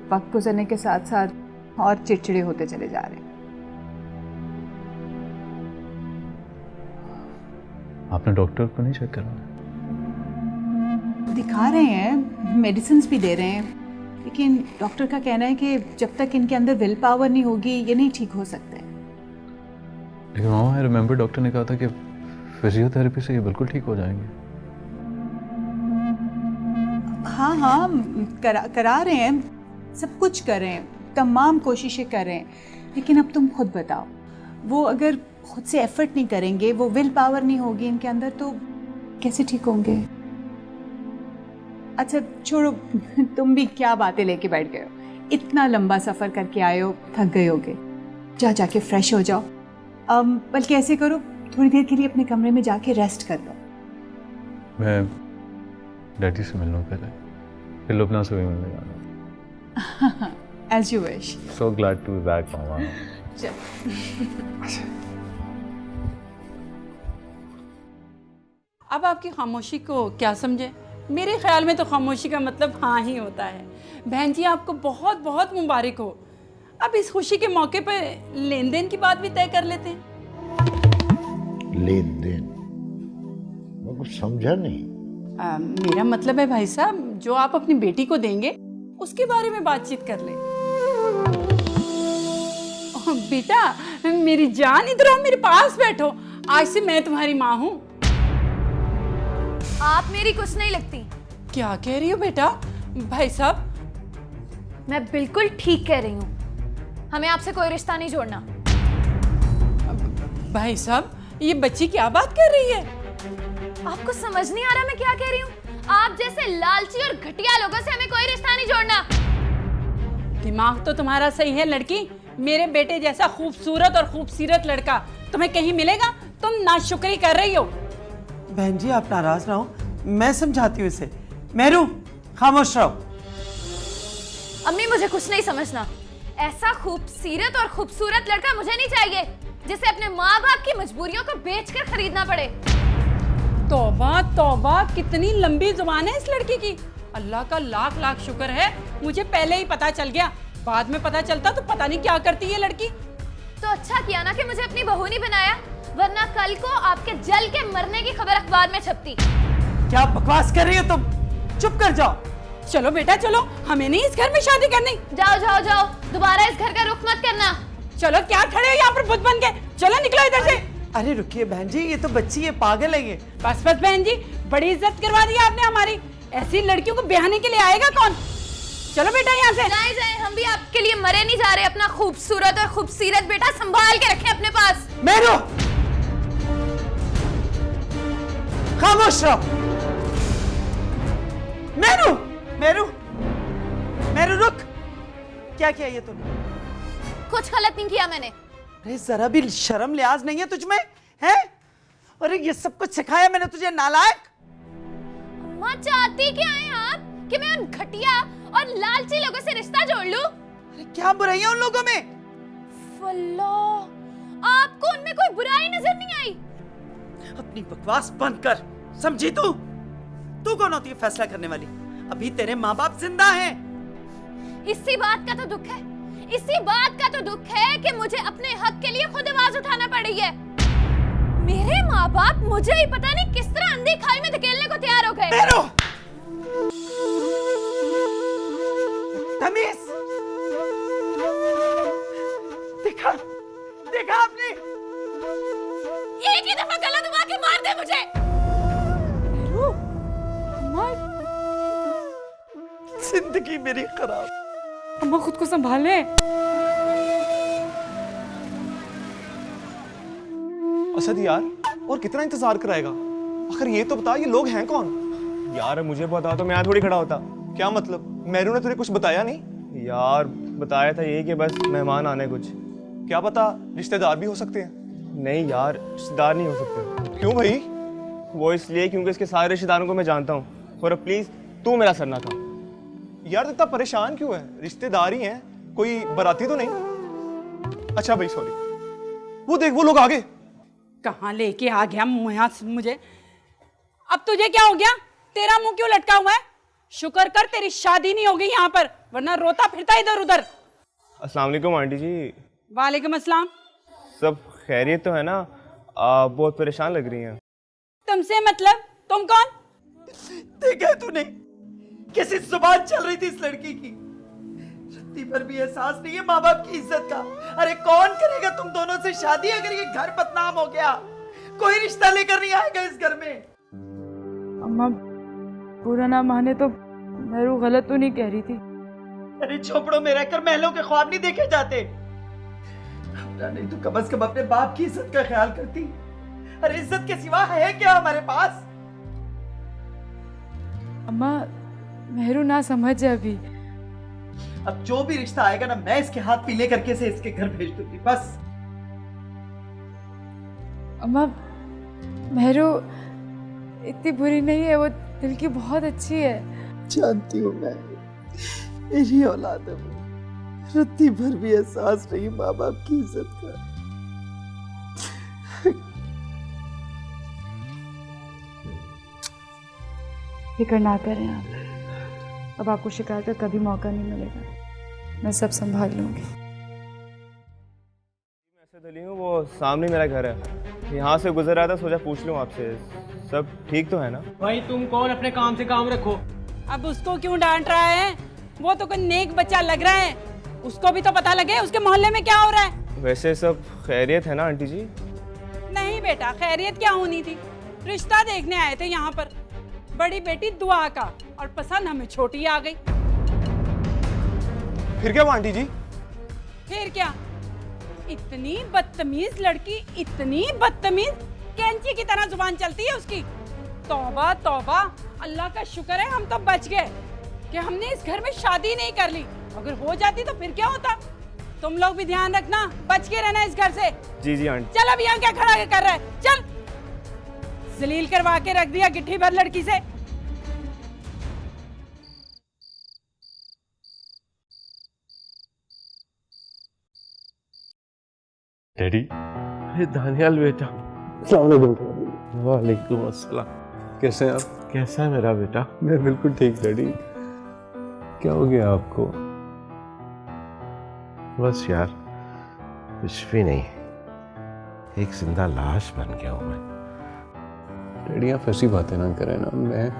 वक्त गुजरने के साथ साथ और चिड़चिड़े होते चले जा रहे हैं। आपने डॉक्टर को नहीं चेक करवाया? दिखा रहे हैं, मेडिसिन भी दे रहे हैं, लेकिन डॉक्टर का कहना है कि जब तक इनके अंदर विल पावर नहीं होगी ये नहीं ठीक हो सकते। लेकिन मामा आई रिमेम्बर डॉक्टर ने कहा था कि फिजियोथेरेपी से ये बिल्कुल ठीक हो जाएंगे। हाँ हाँ, करा रहे हैं, सब कुछ कर रहे हैं, तमाम कोशिशें कर रहे हैं। लेकिन अब तुम खुद बताओ, वो अगर खुद से एफर्ट नहीं करेंगे, वो विल पावर नहीं होगी इनके अंदर, तो कैसे ठीक होंगे? अच्छा छोड़ो, तुम भी क्या बातें लेके बैठ गए हो? इतना लंबा सफ़र करके आए हो, थक गए होगे, जाके फ्रेश हो जाओ। बल्कि ऐसे करो, थोड़ी देर के लिए अपने कमरे में जाके रेस्ट कर लो। मैं डैडी से मिल लूँ पहले, फिर लुबना से भी मिलने जाना। As you wish. So glad to be back, मामा। अब आपकी खामोशी को क्या समझे? मेरे ख्याल में तो खामोशी का मतलब हाँ ही होता है। बहन जी आपको बहुत बहुत मुबारक हो। अब इस खुशी के मौके पर लेन देन की बात भी तय कर लेते हैं। लेन देन? मैं कुछ समझा नहीं। मेरा मतलब है भाई साहब, जो आप अपनी बेटी को देंगे उसके बारे में बातचीत कर लें। ओह, बेटा मेरी जान, इधर आओ, मेरे पास बैठो। आज से मैं तुम्हारी माँ हूँ। आप मेरी कुछ नहीं लगती। क्या कह रही हो बेटा? भाई साहब, मैं बिल्कुल ठीक कह रही हूँ, हमें आपसे कोई रिश्ता नहीं जोड़ना। भाई साहब, ये बच्ची क्या बात कर रही है? आपको समझ नहीं आ रहा मैं क्या कह रही हूँ? आप जैसे लालची और घटिया लोगों से हमें कोई रिश्ता नहीं जोड़ना। दिमाग तो तुम्हारा सही है लड़की। मेरे बेटे जैसा खूबसूरत और खूबसीरत लड़का तुम्हें कहीं मिलेगा? तुम नाशुक्री कर रही हो। बहन जी आप नाराज ना हो, मैं समझाती हूँ इसे। मेहरू खामोश रहो। अम्मी मुझे कुछ नहीं समझना। ऐसा खूबसूरत और खूबसूरत लड़का मुझे नहीं चाहिए जिसे अपने माँ बाप की मजबूरियों को बेचकर खरीदना पड़े। तौबा तौबा, कितनी लंबी जुबान है इस लड़की की। अल्लाह का लाख लाख शुक्र है मुझे पहले ही पता चल गया। बाद में पता चलता तो पता नहीं क्या करती है लड़की। तो अच्छा किया ना कि मुझे अपनी बहू नहीं बनाया, वरना कल को आपके जल के मरने की खबर अखबार में छपती। क्या बकवास कर रही हो तुम? चुप कर जाओ। चलो बेटा चलो, हमें नहीं इस घर में शादी करनी। जाओ जाओ जाओ, दोबारा इस घर का रुख मत करना। चलो, क्या खड़े हो यहाँ पर बुत बन के? चलो निकलो इधर से। अरे रुकिए बहन जी, ये तो बच्ची है, पागल है ये। बस बस बहन जी, बड़ी इज्जत करवा दी आपने हमारी। ऐसी लड़कियों को ब्याहने के लिए आएगा कौन? चलो बेटा यहाँ से। जाए जाए, हम भी आपके लिए मरे नहीं जा रहे। अपना खूबसूरत और खूबसीरत बेटा संभाल के रखें अपने पास। मेरू खामोश रहो। मेरू मेरू मेरू रुक। क्या किया ये तूने? कुछ गलत नहीं किया मैंने। अरे जरा भी शर्म लिहाज नहीं है तुझमें, हैं? अरे ये सब कुछ सिखाया मैंने तुझे, नालायक। अम्मा चाहती क्या है आप कि मैं उन घटिया और लालची लोगों से रिश्ता जोड़ लूं? अरे क्या बुराई है उन लोगों में? वल्लाह, आपको उनमें कोई बुराई नजर नहीं आई? अपनी बकवास बंद कर, समझी तू? तू कौन होती है फैसला करने वाली? अभी तेरे माँ बाप जिंदा हैं। इसी बात का तो दुख है, इसी बात का तो दुख है कि मुझे अपने हक के लिए खुद आवाज उठाना पड़ रही है। मेरे माँ बाप मुझे ही पता नहीं किस तरह अंधी खाई में धकेलने को तैयार हो गए। तमीज दिखा दिखा आपने। एक ही दफा गला दबा के मार दे मुझे। जिंदगी मेरी खराब। अम्मा खुद को संभाले। असद यार, और कितना इंतजार कराएगा? आखिर ये तो बता, ये लोग हैं कौन? यार मुझे बता तो मैं यहाँ थोड़ी खड़ा होता। क्या मतलब, मेरू ने तुझे कुछ बताया नहीं? यार बताया था ये कि बस मेहमान आने कुछ। क्या पता रिश्तेदार भी हो सकते हैं। नहीं यार, रिश्तेदार नहीं हो सकते। क्यों भाई? वो इसलिए क्योंकि इसके सारे रिश्तेदारों को मैं जानता हूँ। और प्लीज तू मेरा सर ना खा। यार इतना परेशान क्यों है? रिश्तेदार ही हैं, कोई बाराती तो नहीं। अच्छा भाई सॉरी। वो देख, वो लोग आगे। कहाँ लेके आ गया मुझे? अब तुझे क्या हो गया? तेरा मुंह क्यों लटका हुआ है? शुक्र कर तेरी शादी नहीं हो गई यहाँ पर, वरना रोता फिरता इधर उधर। अस्सलाम वालेकुम आंटी जी। वालेकुम अस्सलाम। सब खैरियत तो है ना? आप बहुत परेशान लग रही हैं। तुमसे मतलब? तुम कौन? देखा तूने कैसी जुबान चल रही थी इस लड़की की? रत्ती भर भी एहसास नहीं है माँ बाप की इज्जत का। अरे कौन करेगा तुम दोनों से शादी अगर ये घर बदनाम हो गया? कोई रिश्ता लेकर नहीं आएगा इस घर में। अम्मा बुरा ना माने तो मेरू गलत तो नहीं कह रही थी। अरे झोपड़ों में रहकर महलों के ख्वाब नहीं देखे जाते। नहीं तो कम से कम अपने बाप की इज्जत का ख्याल करती। अरे इज्जत के सिवा है क्या हमारे पास? अम्मा मेहरू ना समझ है अभी। अब जो भी रिश्ता आएगा ना, मैं इसके हाथ पीले करके से इसके घर भेज दूंगी बस। अम्मा मेहरू इतनी बुरी नहीं है, वो दिल की बहुत अच्छी है। जानती हूँ मैं, मेरी औलाद है वो। रत्ती भर भी एहसास नहीं माँ बाप की इज्जत का। फिक्र ना करें आप, अब आपको शिकायत का कभी मौका नहीं मिलेगा। मैं सब संभाल लूंगी। मैं ऐसे दली हूँ, वो सामने मेरा घर है, यहाँ से गुजर रहा था, सोचा पूछ लूँ आपसे सब ठीक तो है ना? भाई तुम कौन, अपने काम से काम रखो। अब उसको क्यों डांट रहा है? वो तो कोई नेक बच्चा लग रहा है, उसको भी तो पता लगे उसके मोहल्ले में क्या हो रहा है। वैसे सब खैरियत है ना आंटी जी? नहीं बेटा, खैरियत क्या होनी थी, रिश्ता देखने आए थे यहाँ पर। बड़ी बेटी दुआ का, और पसंद हमें छोटी आ गई। फिर क्या हुआ आंटी जी? फिर क्या, इतनी बदतमीज लड़की, इतनी बदतमीज, कैंची की तरह जुबान चलती है उसकी। तौबा तौबा, अल्लाह का शुक्र है हम तो बच गए कि हमने इस घर में शादी नहीं कर ली। अगर हो जाती तो फिर क्या होता? तुम लोग भी ध्यान रखना, बच के रहना इस घर से। जी जी आंटी। चल अब यहाँ क्या खड़ा कर रहा है, चल। जलील करवा के रख दिया गिट्ठी भर लड़की से। डैडी। अरे दानियाल बेटा। वालेकुम अस्सलाम। कैसे हैं आप? कैसा है मेरा बेटा? मैं बिल्कुल ठीक डैडी। क्या हो गया आपको? बस यार कुछ भी नहीं, एक जिंदा लाश बन गया हूँ मैं। डैडी आप ऐसी बातें ना करें ना, मैं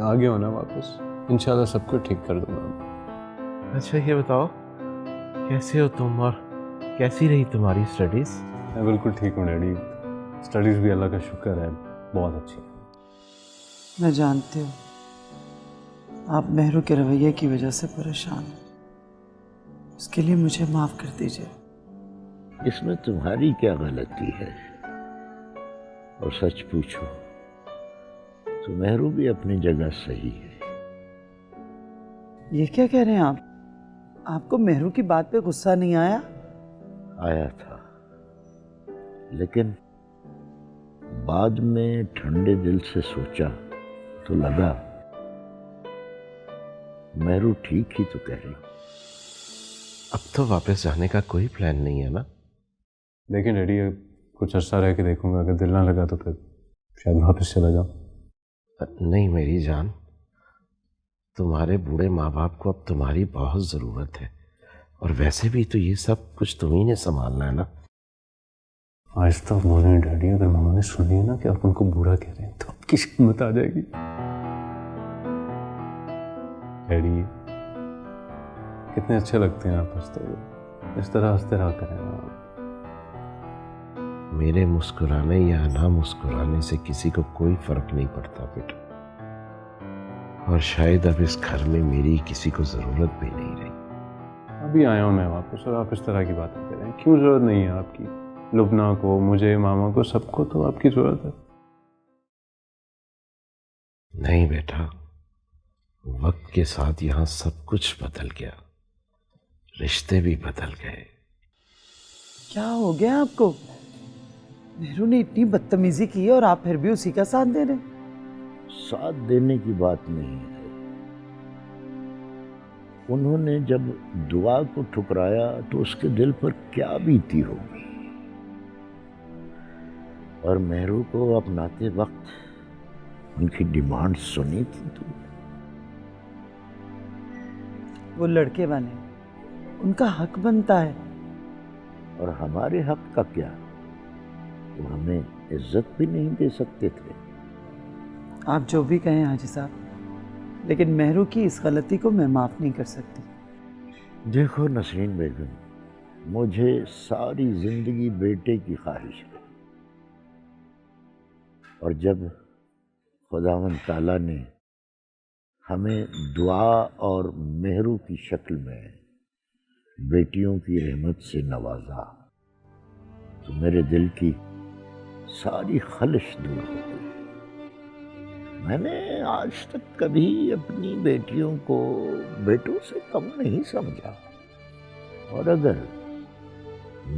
आ गया हूँ ना वापस, इंशाल्लाह सब कुछ ठीक कर दूंगा। अच्छा ये बताओ कैसे हो तुम और कैसी रही तुम्हारी स्टडीज? मैं बिल्कुल ठीक हूँ डैडी, स्टडीज़ भी अल्लाह का शुक्र है बहुत अच्छी है। मैं जानती हूँ आप मेहरू के रवैये की वजह से परेशान हैं, उसके लिए मुझे माफ कर दीजिए। इसमें तुम्हारी क्या गलती है? और सच पूछो तो मेहरू भी अपनी जगह सही है। ये क्या कह रहे हैं आप? आपको मेहरू की बात पे गुस्सा नहीं आया? आया था, लेकिन बाद में ठंडे दिल से सोचा तो लगा मेहरू ठीक ही तो कह रही। अब तो वापस जाने का कोई प्लान नहीं है ना? देखिए डैडी कुछ अर्सा रह के देखूंगा, अगर दिल ना लगा तो फिर शायद वापस चला जाऊं। नहीं मेरी जान, तुम्हारे बूढ़े माँ बाप को अब तुम्हारी बहुत ज़रूरत है, और वैसे भी तो ये सब कुछ तुम ही ने संभालना है ना। आज तो बोले डैडी, अगर मामा ने सुन लिया ना कि आप उनको बूढ़ा कह रहे हैं तो आपकी हिम्मत आ जाएगी। डैडी कितने अच्छे लगते हैं आप हंसते हुए, इस तरह हंसते रहा करें ना। मेरे मुस्कुराने या ना मुस्कुराने से किसी को कोई फर्क नहीं पड़ता बेटा, और शायद अब इस घर में मेरी किसी को ज़रूरत भी नहीं रही। अभी आया हूँ मैं वापस और आप इस तरह की बातें कर रहे हैं। क्यों ज़रूरत नहीं है आपकी? लुबना को, मुझे, मामा को, सबको तो आपकी ज़रूरत है। नहीं बेटा, वक्त के साथ यहाँ सब कुछ बदल गया, रिश्ते भी बदल गए। क्या हो गया आपको? मेहरू ने इतनी बदतमीजी की है और आप फिर भी उसी का साथ दे रहे? साथ देने की बात नहीं है। उन्होंने जब दुआ को ठुकराया तो उसके दिल पर क्या बीती होगी। और मेहरू को अपनाते वक्त उनकी डिमांड सुनी थी तो वो लड़के बने, उनका हक बनता है। और हमारे हक का क्या? वो हमें इज्जत भी नहीं दे सकते थे। आप जो भी कहें हाजी साहब, लेकिन मेहरू की इस गलती को मैं माफ़ नहीं कर सकती। देखो नसरीन बेगम, मुझे सारी जिंदगी बेटे की ख्वाहिश है, और जब खुदावंद ताला ने हमें दुआ और मेहरू की शक्ल में बेटियों की रहमत से नवाजा, तो मेरे दिल की सारी खलिश दूर हो गई। मैंने आज तक कभी अपनी बेटियों को बेटों से कम नहीं समझा, और अगर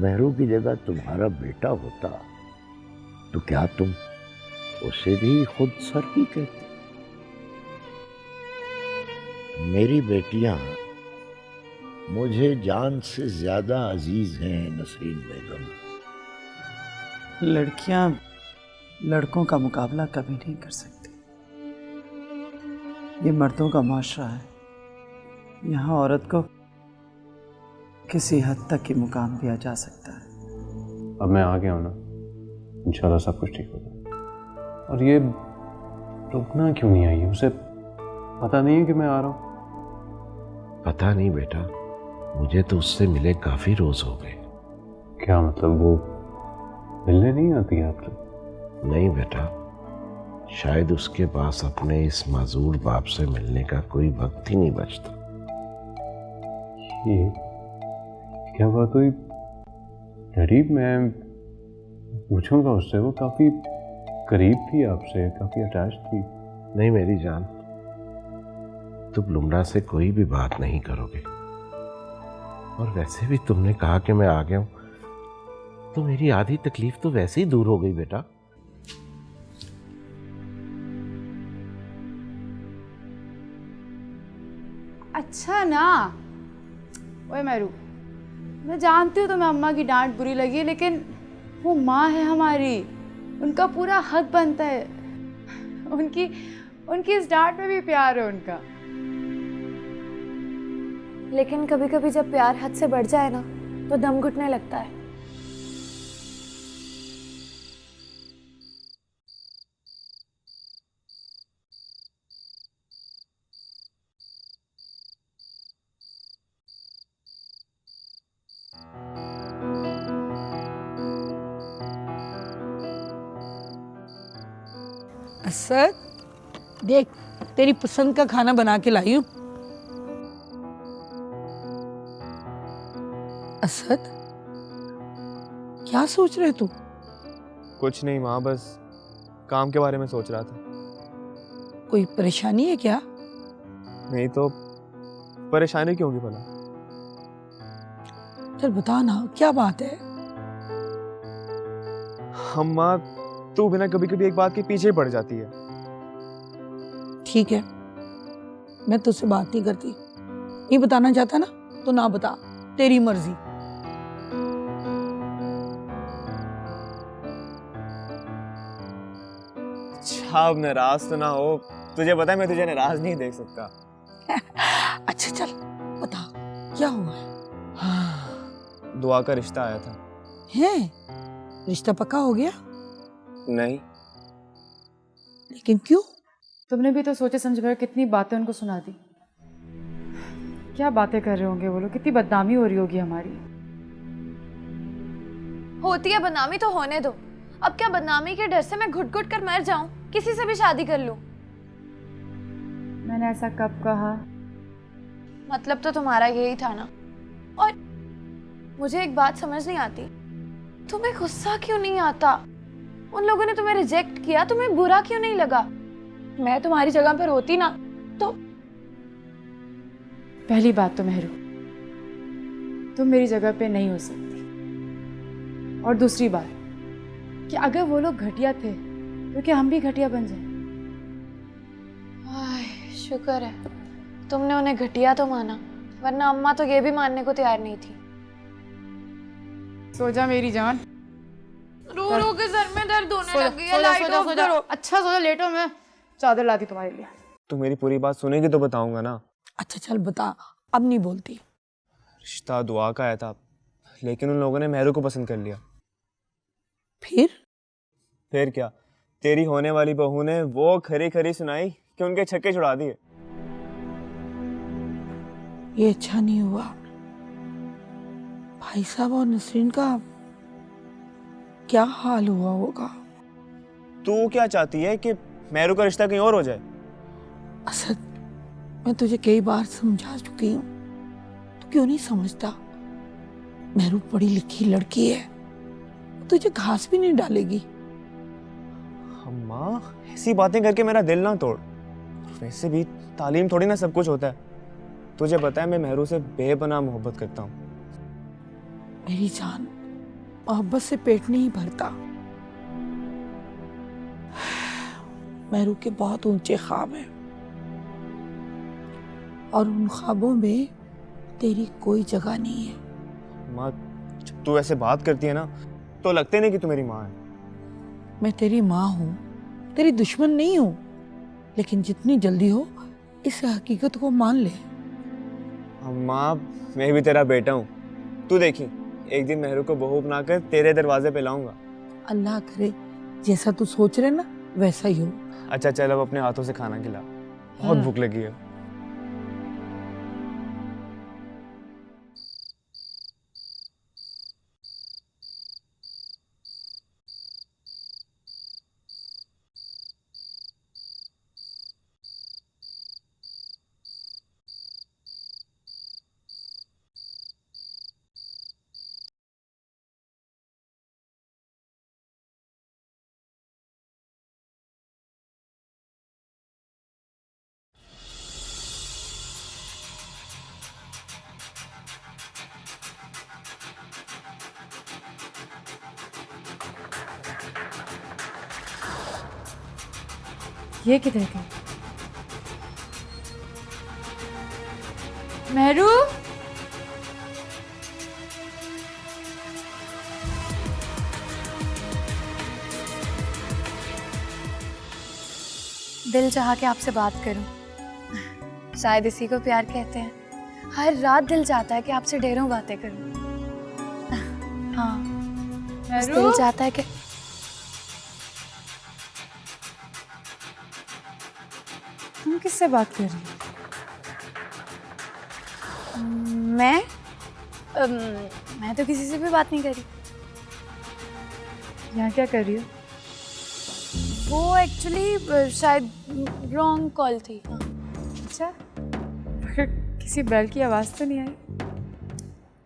मेहरू की जगह तुम्हारा बेटा होता तो क्या तुम उसे भी खुद सर ही कहते? मेरी बेटियां मुझे जान से ज्यादा अजीज हैं नसरीन बेगम। लड़कियां लड़कों का मुकाबला कभी नहीं कर सकती। ये मर्दों का माशरा है, यहाँ औरत को किसी हद तक ही मुकाम दिया जा सकता है। अब मैं आ गया हूँ ना, इंशाल्लाह सब कुछ ठीक होगा। और ये रुकना क्यों नहीं आई? उसे पता नहीं है कि मैं आ रहा हूँ? पता नहीं बेटा, मुझे तो उससे मिले काफी रोज हो गए। क्या मतलब, वो मिलने नहीं आती है आपसे? नहीं बेटा, शायद उसके पास अपने इस माजूर बाप से मिलने का कोई वक्त ही नहीं बचता। ये क्या बात हुई? गरीब, मैं पूछूंगा उससे, वो काफी करीब थी आपसे, काफी अटैच थी। नहीं मेरी जान, तुम लुमना से कोई भी बात नहीं करोगे, और वैसे भी तुमने कहा कि मैं आ गया हूं, तो मेरी आधी तकलीफ तो वैसे ही दूर हो गई बेटा। अच्छा ना, ओए मेरू, मैं जानती हूँ तुम्हें अम्मा की डांट बुरी लगी, लेकिन वो माँ है हमारी, उनका पूरा हक बनता है। उनकी इस डांट में भी प्यार है उनका। लेकिन कभी कभी जब प्यार हद से बढ़ जाए ना, तो दम घुटने लगता है। असद, देख तेरी पसंद का खाना बना के लाई हूं। असद, क्या सोच रहे तू? कुछ नहीं माँ, बस काम के बारे में सोच रहा था। कोई परेशानी है क्या? नहीं तो परेशानी क्यों होगी भला? चल बता ना, क्या बात है? हम माँ, तू बिना कभी कभी एक बात के पीछे पड़ जाती है। ठीक है, मैं तुझसे बात नहीं करती। नहीं बताना चाहता ना तो ना बता, तेरी मर्जी। अच्छा, अब नाराज तो ना हो, तुझे पता है मैं तुझे नाराज नहीं देख सकता। अच्छा चल बता, क्या हुआ है? दुआ का रिश्ता आया था। है? रिश्ता पक्का हो गया? नहीं। लेकिन क्यों? तुमने भी तो सोचे समझ कर कितनी बातें उनको सुना दी। क्या बातें कर रहे होंगे वो लोग, कितनी बदनामी हो रही होगी हमारी। होती है बदनामी तो होने दो। अब क्या बदनामी के डर से मैं घुट घुट कर मर जाऊं, किसी से भी शादी कर लूं? मैंने ऐसा कब कहा? मतलब तो तुम्हारा यही था ना। और मुझे एक बात समझ नहीं आती, तुम्हें गुस्सा क्यों नहीं आता? उन लोगों ने तुम्हें रिजेक्ट किया, तुम्हें बुरा क्यों नहीं लगा? मैं तुम्हारी जगह पर होती ना तो। पहली बात तो मेहरू, तुम मेरी जगह पे नहीं हो सकती। और दूसरी बात कि अगर वो लोग घटिया थे तो क्या हम भी घटिया बन जाए? शुक्र है तुमने उन्हें घटिया तो माना, वरना अम्मा तो ये भी मानने को तैयार नहीं थी। सो जा मेरी जान। रो रो के सर में दर्द होने लग गई है। लाइट ऑफ करो। अच्छा सो जा, लेटो, मैं चादर लाती तुम्हारे लिए। तू मेरी पूरी बात सुनेगी तो बताऊंगा ना। अच्छा चल बता, अब नहीं बोलती। रिश्ता दुआ का आया था, लेकिन उन लोगों ने मेहरू को पसंद कर लिया। फिर क्या, तेरी होने वाली बहू ने वो खरी खरी सुनाई कि उनके छक्के छुड़ा दिए। ये अच्छा नहीं हुआ। भाई साहब और नसरीन का क्या हाल हुआ होगा। तू क्या चाहती है कि मेहरू का रिश्ता कहीं और हो जाए? असद, मैं तुझे कई बार समझा चुकी हूँ, तू क्यों नहीं समझता? मेहरू पढ़ी लिखी लड़की है, तुझे घास भी नहीं डालेगी। अम्मा, ऐसी बातें करके मेरा दिल ना तोड़। वैसे भी तालीम थोड़ी ना सब कुछ होता है। तुझे पता है मैं मेहरू से बेपनाह मोहब्बत करता हूँ। मेरी जान, मोहब्बत से पेट नहीं भरता। मेहरू के बहुत ऊंचे ख्वाब हैं और उन ख्वाबों में तेरी कोई जगह नहीं है। माँ, जब तू ऐसे बात करती है ना तो लगते नहीं कि तू मेरी माँ है। मैं तेरी माँ हूँ, तेरी दुश्मन नहीं हूँ, लेकिन जितनी जल्दी हो इस हकीकत को मान ले। अम्मा, मैं भी तेरा बेटा हूँ। तू देखी, एक दिन मेहरू को बहू बनाकर तेरे दरवाजे पे लाऊंगा। अल्लाह करे जैसा तू सोच रहे ना वैसा ही हो। अच्छा चल, अब अपने हाथों से खाना खिला, बहुत भूख लगी है। ये किधर गई? मेहरू, दिल चाहा के आपसे बात करूं, शायद इसी को प्यार कहते हैं। हर रात दिल चाहता है कि आपसे ढेरों बातें करूं। हाँ, बस दिल चाहता है कि तुम किससे बात कर रही हो? मैं तो किसी से भी बात नहीं करी। यहाँ क्या कर रही हो? वो एक्चुअली शायद रॉन्ग कॉल थी। हाँ। अच्छा, मगर किसी बेल की आवाज़ तो नहीं आई।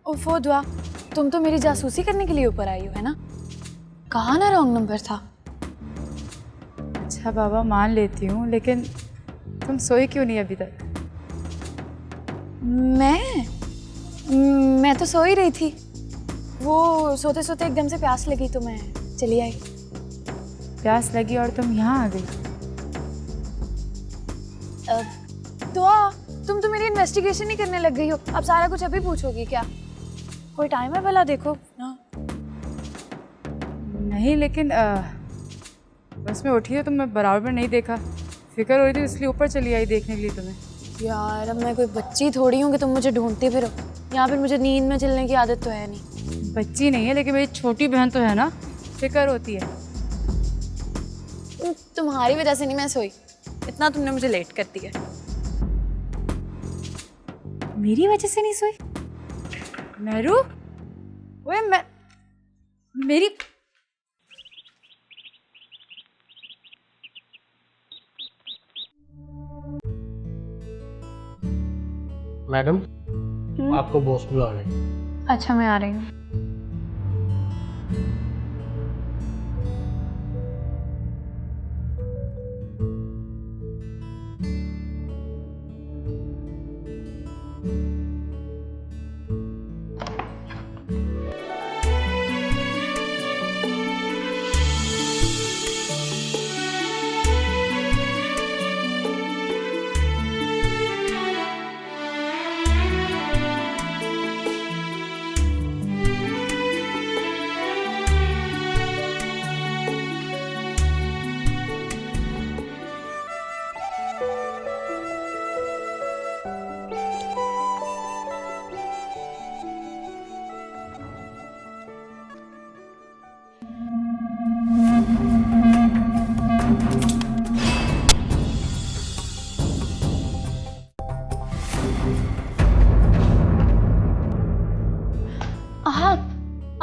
ओफो दुआ, तुम तो मेरी जासूसी करने के लिए ऊपर आई हो, है ना? कहाँ ना रॉन्ग नंबर था। अच्छा बाबा, मान लेती हूँ, लेकिन तुम सोई क्यों नहीं अभी तक? मैं तो सो ही रही थी। वो सोते सोते एकदम से प्यास लगी तो मैं चली आई। प्यास लगी और तुम यहाँ आ गई? दुआ, तुम तो मेरी इन्वेस्टिगेशन ही करने लग गई हो। अब सारा कुछ अभी पूछोगी क्या? कोई टाइम है भला, देखो ना। नहीं, लेकिन बस में उठी हो तो मैं बराबर में नहीं देखा। फिक्र हो रही थी इसलिए ऊपर चली आई देखने के लिए तुम्हें। यार, अब मैं कोई बच्ची थोड़ी हूँ कि तुम मुझे ढूंढती फिरो। यहाँ पर मुझे नींद में चलने की आदत तो है नहीं। बच्ची नहीं है, लेकिन मेरी छोटी बहन तो है ना, फिक्र होती है। तुम्हारी वजह से नहीं मैं सोई, इतना तुमने मुझे लेट कर दिया। मेरी वजह से नहीं सोई? मेहरू, ओए मेरी मैडम, आपको बॉस बुला रहे हैं। अच्छा, मैं आ रही हूँ।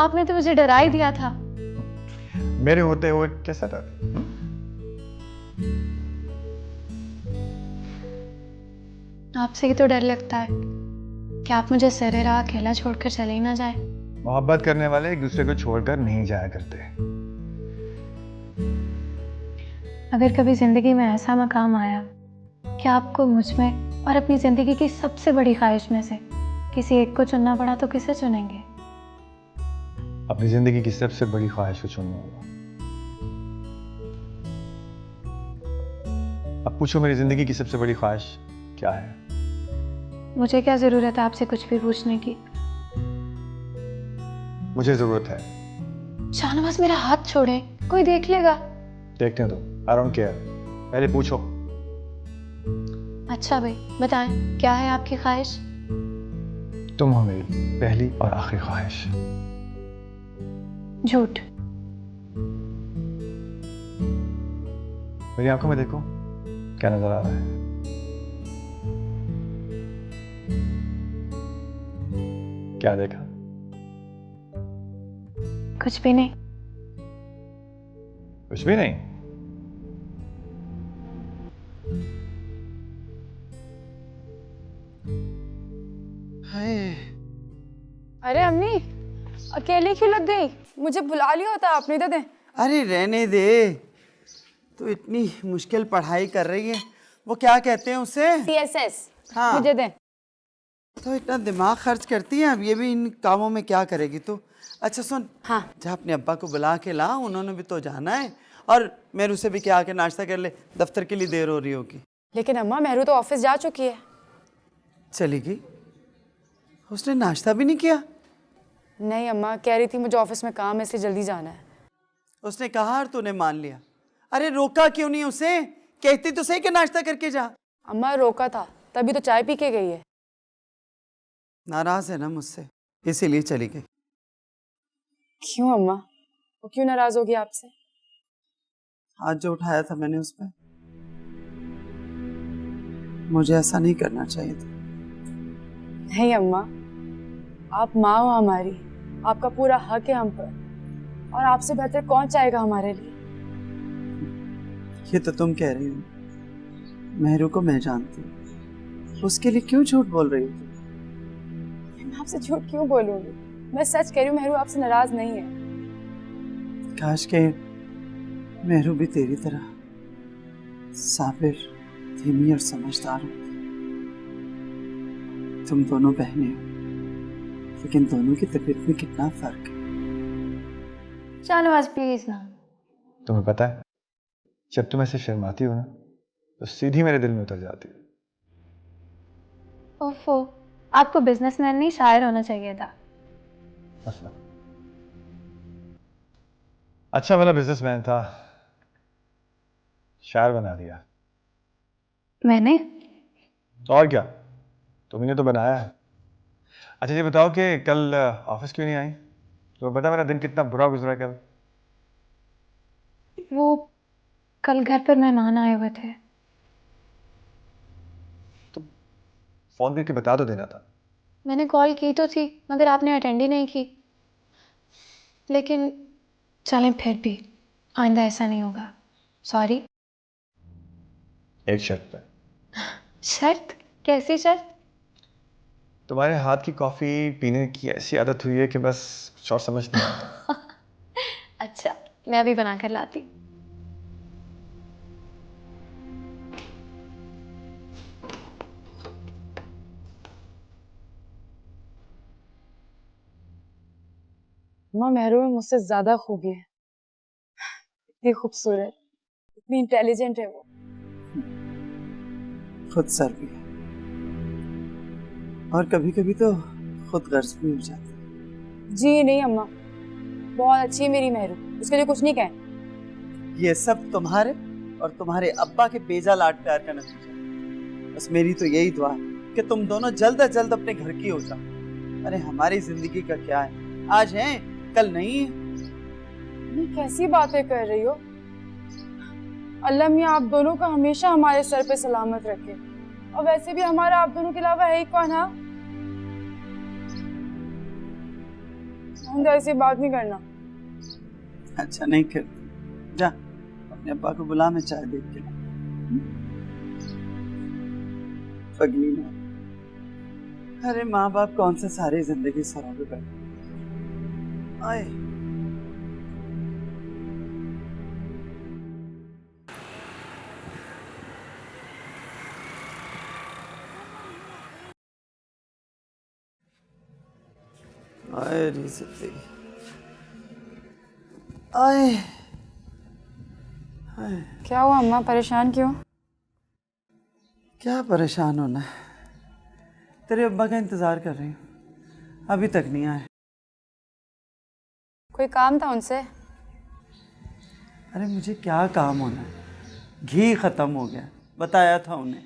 आपने तो मुझे डरा ही दिया था। मेरे होते हुए कैसा डर? आपसे ही तो डर लगता है कि आप मुझे सरे राह अकेला छोड़कर चले ही ना जाए। मोहब्बत करने वाले एक दूसरे को छोड़कर नहीं जाया करते। अगर कभी जिंदगी में ऐसा मकाम आया कि आपको मुझ में और अपनी जिंदगी की सबसे बड़ी ख्वाहिश में से किसी एक को चुनना पड़ा तो किसे चुनेंगे? अपनी जिंदगी की सबसे बड़ी ख्वाहिश को चुनना होगा। अब पूछो मेरी जिंदगी की सबसे बड़ी ख्वाहिश क्या है? मुझे क्या जरूरत है आपसे कुछ भी पूछने की? मुझे जरूरत है। शाहनवाज मेरा हाथ छोड़े, कोई देख लेगा। देखने दो, आई डोंट केयर। पहले पूछो। अच्छा भाई बताएं, क्या है आपकी ख्वाहिश? तुम हो मेरी पहली और आखिरी ख्वाहिश। झूठ। मेरी आंखों में देखो, क्या नजर आ रहा है? क्या देखा? कुछ भी नहीं। कुछ भी नहीं? अरे अम्मी, अकेली क्यों लग गई? मुझे बुला लिया होता आपने। दे दे। अरे रहने दे, तो इतनी मुश्किल पढ़ाई कर रही है, वो क्या कहते हैं उसे? CSS। हाँ। मुझे दे। तो इतना दिमाग खर्च करती है, अब ये भी इन कामों में क्या करेगी तू? अच्छा सुन, हाँ। जा अपने अब्बा को बुला के ला, उन्होंने भी तो जाना है, और मेरू से भी क्या आके नाश्ता कर ले, दफ्तर के लिए देर हो रही होगी। लेकिन अम्मा, मेहरू तो ऑफिस जा चुकी है। चली गई? उसने नाश्ता भी नहीं किया? नहीं अम्मा, कह रही थी मुझे ऑफिस में काम है इसलिए जल्दी जाना है। उसने कहा और तूने मान लिया? अरे रोका क्यों नहीं उसे? कहती तो सही कि नाश्ता करके जा। अम्मा रोका था, तभी तो चाय पी के गई है। नाराज है ना मुझसे, इसीलिए चली गई। क्यों अम्मा, वो क्यों नाराज होगी आपसे? हाथ जो उठाया था मैंने उस पर, मुझे ऐसा नहीं करना चाहिए था। नहीं अम्मा, आप माँ हो हमारी, आपका पूरा हक है हम पर, और आपसे बेहतर कौन चाहेगा हमारे लिए? ये तो तुम कह रही हो, मेहरू को मैं जानती हूँ, उसके लिए क्यों झूठ बोल रही हो? मैं आपसे झूठ क्यों बोलूंगी? मैं सच कह रही हूँ, मेहरू आपसे नाराज नहीं है। काश के मेहरू भी तेरी तरह साबिर, धीमी और समझदार होती। तुम दोनों बहनें हो, लेकिन दोनों की तबीयत में कितना फर्क है। शाहनवाज प्लीज ना। तुम्हें पता है, जब तुम ऐसे शर्माती हो ना, तो सीधी मेरे दिल में उतर जाती हो। ओफो, आपको बिजनेसमैन नहीं शायर होना चाहिए था। अच्छा वाला बिजनेसमैन था, शायर बना दिया। मैंने? और क्या, तुमने तो बनाया है। अच्छा ये बताओ कि कल ऑफिस क्यों नहीं आई? तुम्हें पता मेरा दिन कितना बुरा गुजरा कल? वो कल घर पर मेहमान आए हुए थे। तो फोन करके बता तो देना था। मैंने कॉल की तो थी, मगर आपने अटेंड ही नहीं की। लेकिन चलें फिर भी, आइंदा ऐसा नहीं होगा। सॉरी। एक शर्त पे। शर्त? कैसी शर्त? तुम्हारे हाथ की कॉफी पीने की ऐसी आदत हुई है कि बस कुछ और समझ नहीं आता। अच्छा, मैं अभी बना कर लाती। माँ, मेहरू में मुझसे ज्यादा खूबी है। इतनी खूबसूरत, इतनी इंटेलिजेंट है वो। खुद सर भी है, और कभी कभी तो खुद गर्ज भी हो जाती है। जी नहीं अम्मा, बहुत अच्छी है मेरी मेहरू, उसके लिए कुछ नहीं कहें। ये सब तुम्हारे और तुम्हारे अब्बा के बेजा लाड प्यार का नतीजा। बस मेरी तो यही दुआ है कि तुम दोनों जल्द से जल्द अपने घर की हो जाओ। अरे हमारी जिंदगी का क्या है, आज है कल नहीं है। ये कैसी बातें कर रही हो? अल्लाह मियां आप दोनों को हमेशा हमारे सर पे सलामत रखे। और वैसे भी हमारा आप दोनों के अलावा है ही कौन? हाँ, हमसे ऐसी बात नहीं करना। अच्छा नहीं कर, जा अपने अब्बा को बुला, मैं चाय दे के ला। पगली ना, अरे माँ बाप कौन से सारी जिंदगी सरों पे बैठे। आए आए री जिंदगी, आए आए। क्या हुआ अम्मा, परेशान क्यों? क्या परेशान होना है, तेरे अब्बा का इंतजार कर रही हूँ, अभी तक नहीं आए। कोई काम था उनसे? अरे मुझे क्या काम होना है, घी खत्म हो गया, बताया था उन्हें।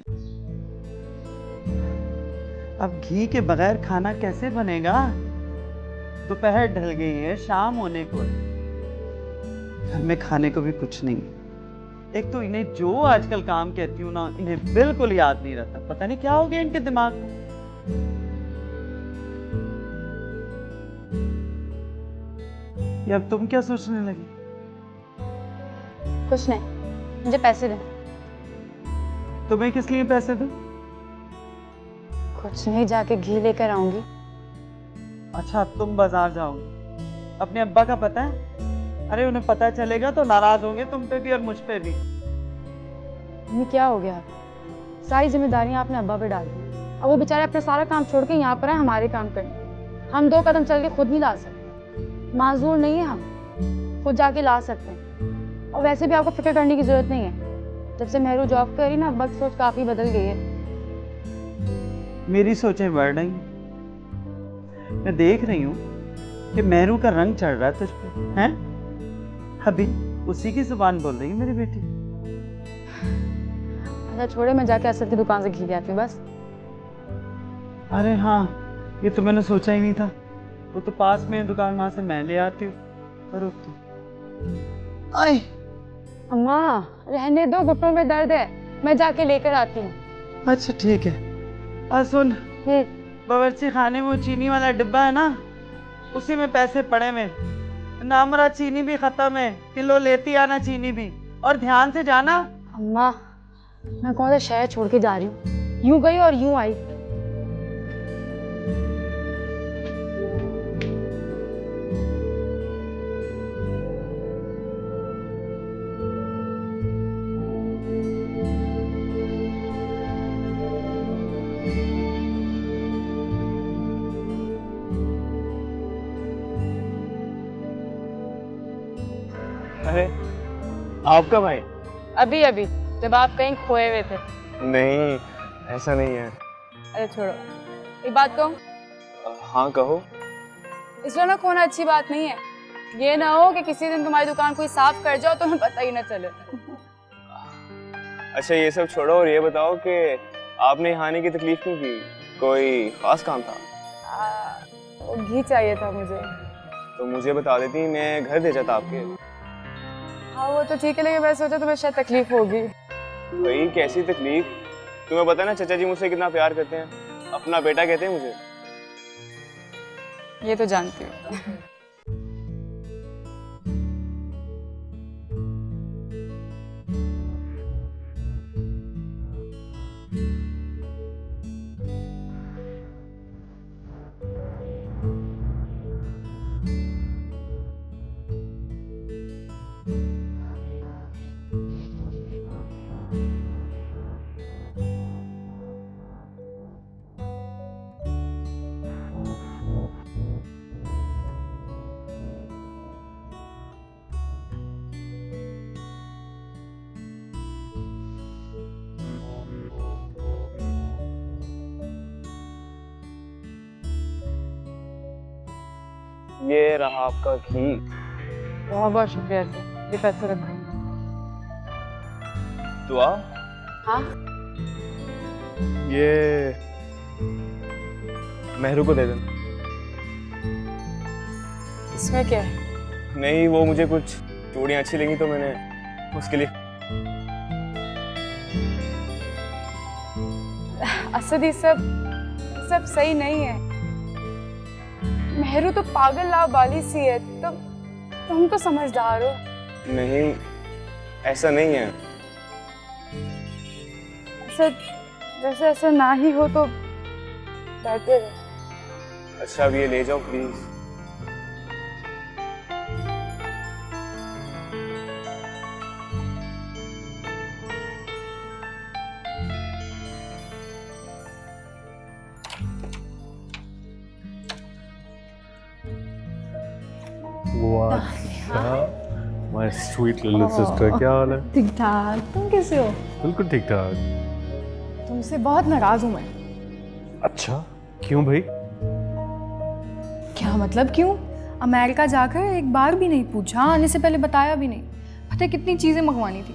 अब घी के बगैर खाना कैसे बनेगा? दोपहर ढल गई है, शाम होने को है, घर में खाने को भी कुछ नहीं। एक तो इन्हें जो आजकल काम कहती हूँ ना, इन्हें बिल्कुल याद नहीं रहता, पता नहीं क्या हो गया इनके दिमाग में। ये अब तुम क्या सोचने लगी? कुछ नहीं, मुझे पैसे दे। तुम्हें किस लिए पैसे दूं? कुछ नहीं, जाके घी लेकर आऊंगी। अच्छा अब तुम बाजार जाओगे, अपने अब्बा का पता है? अरे उन्हें पता चलेगा तो नाराज होंगे तुम पे भी और मुझ पे भी। ये क्या हो गया? सारी जिम्मेदारियां आपने अब्बा पे डाल दी। अब वो बेचारे अपना सारा काम छोड़ के यहाँ पर है हमारे काम करने। हम 2 कदम चल के खुद नहीं ला सकते, माजूर नहीं है हम, खुद जाके ला सकते हैं। और वैसे भी आपको फिक्र करने की जरूरत नहीं है, जब से मेहरू जॉब करी ना, अब्बा की सोच काफी बदल गई है। मेरी सोचें बढ़ रही हैं, मैं देख रही हूँ कि मेहरू का रंग चढ़ रहा है तुझ पे, हैं? अभी उसी की जुबान बोल रही है मेरी बेटी। अच्छा छोड़े, मैं जाके असद की दुकान से घी ले आती हूँ बस। अरे हाँ, ये तो मैंने सोचा ही नहीं था, वो तो पास में है दुकान, वहां से मैं ले आती हूँ। पर तो आए अम्मा रहने दो, घुटनों में दर्द है, मैं जाके लेकर आती हूँ। अच्छा ठीक है। सुन, बावर्ची खाने में वो चीनी वाला डिब्बा है ना, उसी में पैसे पड़े मेरे, नामरा चीनी भी खत्म है, किलो लेती आना चीनी भी, और ध्यान से जाना। अम्मा मैं कौन सा शहर छोड़ के जा रही हूँ, यूं गई और यूं आई। अरे आपका भाई? अभी अभी जब आप कहीं खोए हुए थे। नहीं ऐसा नहीं है। अरे छोड़ो, एक बात कहूँ? हाँ कहो। इस ना खोना अच्छी बात नहीं है, ये ना हो कि किसी दिन तुम्हारी दुकान कोई साफ कर जाओ तो हमें पता ही ना चले। अच्छा ये सब छोड़ो और ये बताओ कि आपने यहाँ आने की तकलीफ क्यों की, कोई खास काम था? वो घी चाहिए था मुझे। तो मुझे बता देती, मैं घर दे जाता आपके। हाँ वो तो ठीक है, लेकिन मैं सोचा तुम्हें शायद तकलीफ होगी। भाई कैसी तकलीफ? तुम्हें पता है ना चाचा जी मुझसे कितना प्यार करते हैं, अपना बेटा कहते हैं मुझे। ये तो जानती हूँ। ये रहा आपका घी। बहुत बहुत शुक्रिया सर, ये पैसे रखो। दुआ? हाँ ये मेहरू को दे देना। इसमें क्या है? नहीं वो मुझे कुछ चूड़ियाँ अच्छी लगी तो मैंने उसके लिए। असद ये सब सही नहीं है। मेहरू तो पागल लावाली सी है, तुम तो समझदार हो। नहीं, ऐसा नहीं है। वैसे ऐसा ना ही हो तो बेहतर है। अच्छा अब ये ले जाओ please. My sweet little sister, क्या हाल है? ठीक ठाक, तुम कैसे हो? बिल्कुल ठीक ठाक। तुमसे बहुत नाराज हूं मैं। अच्छा, क्यों भाई? क्या मतलब क्यों? अमेरिका जाकर एक बार भी नहीं पूछा, आने से पहले बताया भी नहीं। पता है कितनी चीजें मंगवानी थी।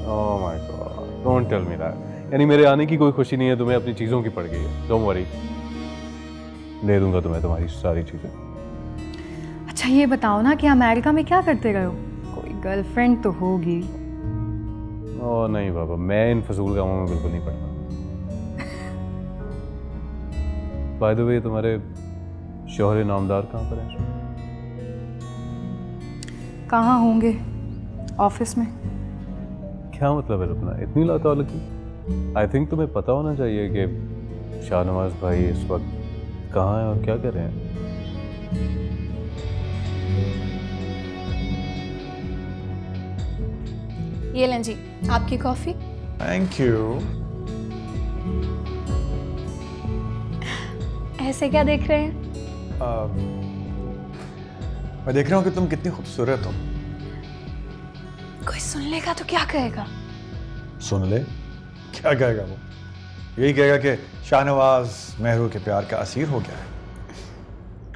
Oh my god, don't tell me that. यानी मेरे आने की कोई खुशी नहीं है, तुम्हें अपनी चीज़ों की पड़ गई है। डोंट वरी, दे दूंगा तुम्हें तुम्हारी सारी चीज़ें। अच्छा ये बताओ ना कि अमेरिका में क्या करते रहे हो? कोई गर्लफ्रेंड तो होगी। ओह नहीं बाबा, मैं इन फजूल कामों में बिल्कुल नहीं पड़ता। बाय द वे, तुम्हारे शौहर नामदार कहाँ पर हैं? कहाँ होंगे? ऑफिस में। क्या मतलब है रुकना? इतनी लातौलगी? आई थिंक तुम्हें पता होना चाहिए कि शाहनवाज भाई इस वक्त कहाँ हैं और क्या कर रहे हैं। ये लें जी आपकी कॉफी। Thank you. ऐसे क्या देख रहे हैं? मैं देख रहा हूँ कि तुम कितनी खूबसूरत हो। कोई सुन लेगा तो क्या कहेगा? सुन ले, क्या कहेगा वो? यही कहेगा कि शाहनवाज मेहरू के प्यार का असीर हो गया है।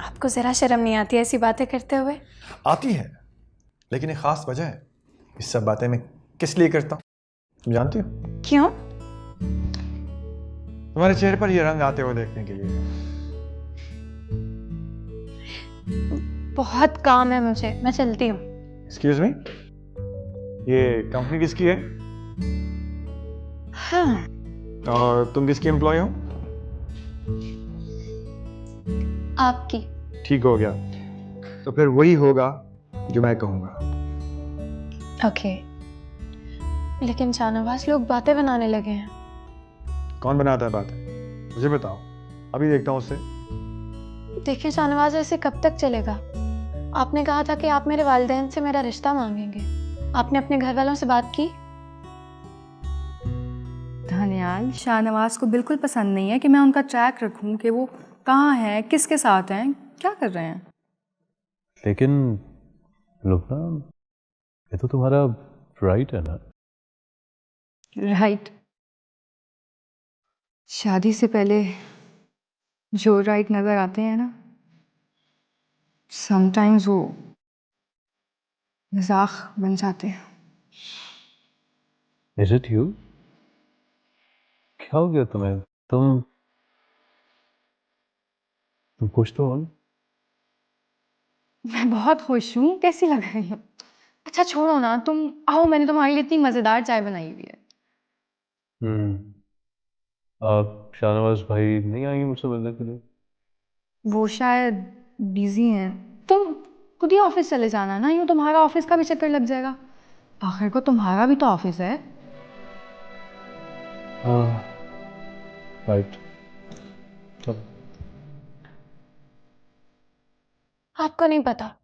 आपको जरा शर्म नहीं आती ऐसी बातें करते हुए? आती है, लेकिन एक खास वजह है। इस सब बातें मैं किस लिए करता हूँ तुम जानती हो? क्यों? तुम्हारे चेहरे पर ये रंग आते हुए देखने के लिए। बहुत काम है मुझे, मैं चलती हूँ। एक्सक्यूज मी, ये कंपनी किसकी है? हाँ। और तुम किसकी एम्प्लॉय हो? आपकी। ठीक हो गया, तो फिर वही होगा जो मैं कहूँगा। ओके। लेकिन शाहनवाज लोग बातें बनाने लगे हैं। कौन बनाता है बातें? मुझे बताओ, अभी देखता हूँ उससे। देखिए शाहनवाज, ऐसे कब तक चलेगा? आपने कहा था कि आप मेरे वालिदैन से मेरा रिश्ता मांगेंगे। आपने अपने घर वालों से बात की? धन्याल, शाहनवाज को बिल्कुल पसंद नहीं है कि मैं उनका ट्रैक रखूं कि वो कहाँ हैं, किसके साथ हैं, क्या कर रहे हैं। लेकिन लुबना, ये तो तुम्हारा राइट है ना? राइट। शादी से पहले जो राइट नजर आते हैं ना, समटाइम्स वो मजाक बन जाते हैं। Is it you? क्या हो गया तुम्हें? तुम खुश तो हो ना? मैं बहुत खुश हूँ। कैसी लग रही हूँ? अच्छा छोड़ो ना, तुम आओ, मैंने तुम्हारे लिए इतनी मजेदार चाय बनाई हुई है। आप शाहनवाज भाई नहीं आएंगे मुझसे मिलने के लिए? वो शायद बिजी हैं। तुम खुद ही ऑफिस चले जाना ना, यूँ तुम्हारा ऑफिस का भी चक्कर लग जाएगा। आखिर को तुम्हारा भी तो ऑफिस है। हाँ, राइट। चलो। आपको नहीं पता,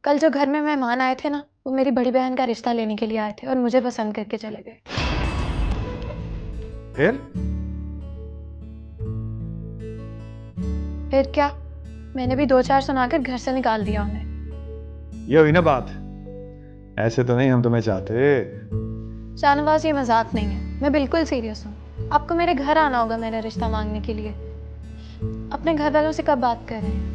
कल जो घर में मेहमान आए थे ना, वो मेरी बड़ी बहन का रिश्ता लेने के लिए आए थे और मुझे पसंद करके चले गए। फिर क्या, मैंने भी 2-4 सुनाकर घर से निकाल दिया उन्हें। ये हुई ना बात। ऐसे तो नहीं हम तुम्हें चाहते। शाहनवाज, ये मजाक नहीं है, मैं बिल्कुल सीरियस हूँ। आपको मेरे घर आना होगा मेरा रिश्ता मांगने के लिए। अपने घर वालों से कब बात कर रहे हैं?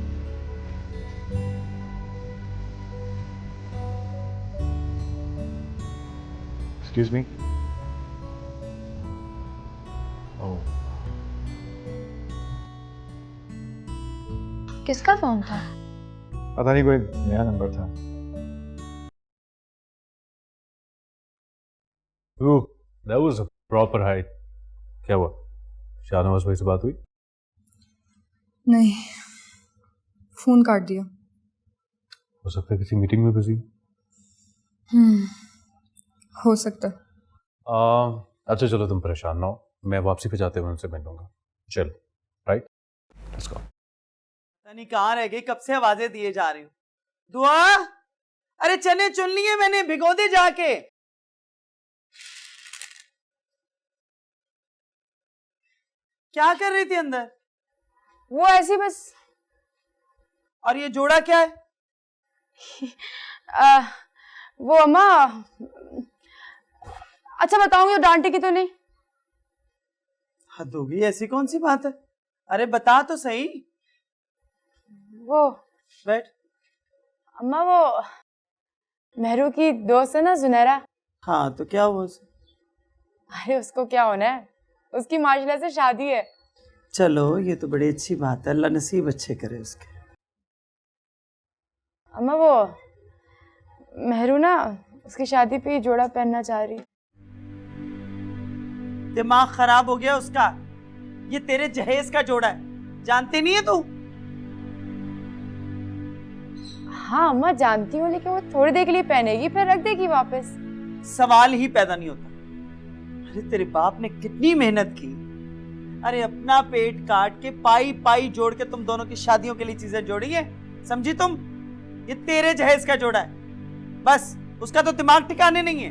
Excuse me? किसका फोन था? पता नहीं, कोई नया नंबर था। Ooh, that was a proper height. क्या हुआ? शाहनवाज भाई से बात हुई? नहीं, फोन काट दिया। हो सकता है किसी मीटिंग में बिजी। हो सकता है। अच्छा चलो तुम परेशान ना हो, मैं वापसी पे जाते हुए उनसे मिल लूंगा। चल राइट, लेट्स गो। पता नहीं कहाँ रह गई, कब से आवाजें दिए जा रही हूँ। दुआ, अरे चने चुन लिए मैंने, भिगो दे जाके। क्या कर रही थी अंदर? वो ऐसी बस। और ये जोड़ा क्या है? वो अम्मा, अच्छा बताऊंगी तो डांटेगी तो नहीं? हद हो गई, ऐसी कौन सी बात है? अरे बता तो सही। वो बैठ। अम्मा वो मेहरू की दोस्त है ना जुनैरा। हाँ तो क्या हुआ उसे? अरे उसको क्या होना है, उसकी माशाल्लाह से शादी है। चलो ये तो बड़ी अच्छी बात है, अल्लाह नसीब अच्छे करे उसके। अम्मा वो मेहरू ना उसकी शादी पे ये जोड़ा पहनना चाह रही। दिमाग खराब हो गया उसका, ये तेरे जहेज का जोड़ा है, जानती नहीं है तू? हाँ अम्मा जानती हूँ, लेकिन वो थोड़ी देर के लिए पहनेगी फिर रख देगी वापस। सवाल ही पैदा नहीं होता। अरे तेरे बाप ने कितनी मेहनत की, अरे अपना पेट काट के पाई पाई जोड़ के तुम दोनों की शादियों के लिए चीजें जोड़ी है, समझी तुम? ये तेरे जहेज का जोड़ा है, बस उसका तो दिमाग ठिकाने नहीं है।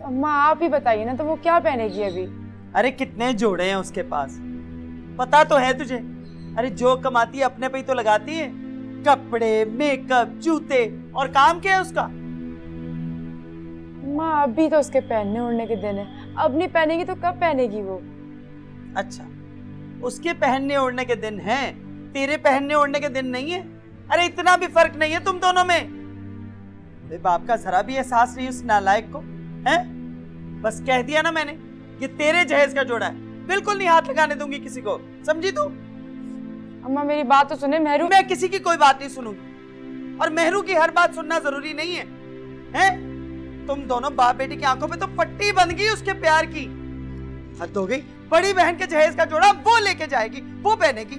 अम्मा आप ही बताइए ना, तो वो क्या पहनेगी अभी? अरे कितने जोड़े हैं उसके पास, पता तो है तुझे? अरे जो कमाती है अपने पे ही तो लगाती है, कपड़े, मेकअप, जूते, और काम क्या है उसका? अम्मा अभी तो उसके पहनने ओढ़ने के दिन है, अब नहीं पहनेगी तो कब पहनेगी वो? अच्छा, उसके पहनने ओढ़ने के दिन हैं, तेरे पहनने ओढ़ने के दिन नहीं है? अरे इतना भी फर्क नहीं है तुम दोनों में। मेरे बाप का जरा भी एहसास नहीं उस नालायक को, हैं? बस कह दिया ना मैंने, ये तेरे जहेज का जोड़ा है, बिल्कुल नहीं हाथ लगाने दूंगी किसी को, समझी तू? अम्मा मेरी बात तो सुने मेहरू। मैं किसी की कोई बात नहीं सुनूंगी, और मेहरू की हर बात सुनना जरूरी नहीं है, हैं? तुम दोनों बाप बेटी की आंखों पे तो पट्टी बंध गई उसके प्यार की। हद हो गई, बड़ी बहन के जहेज का जोड़ा वो लेके जाएगी, वो पहनेगी,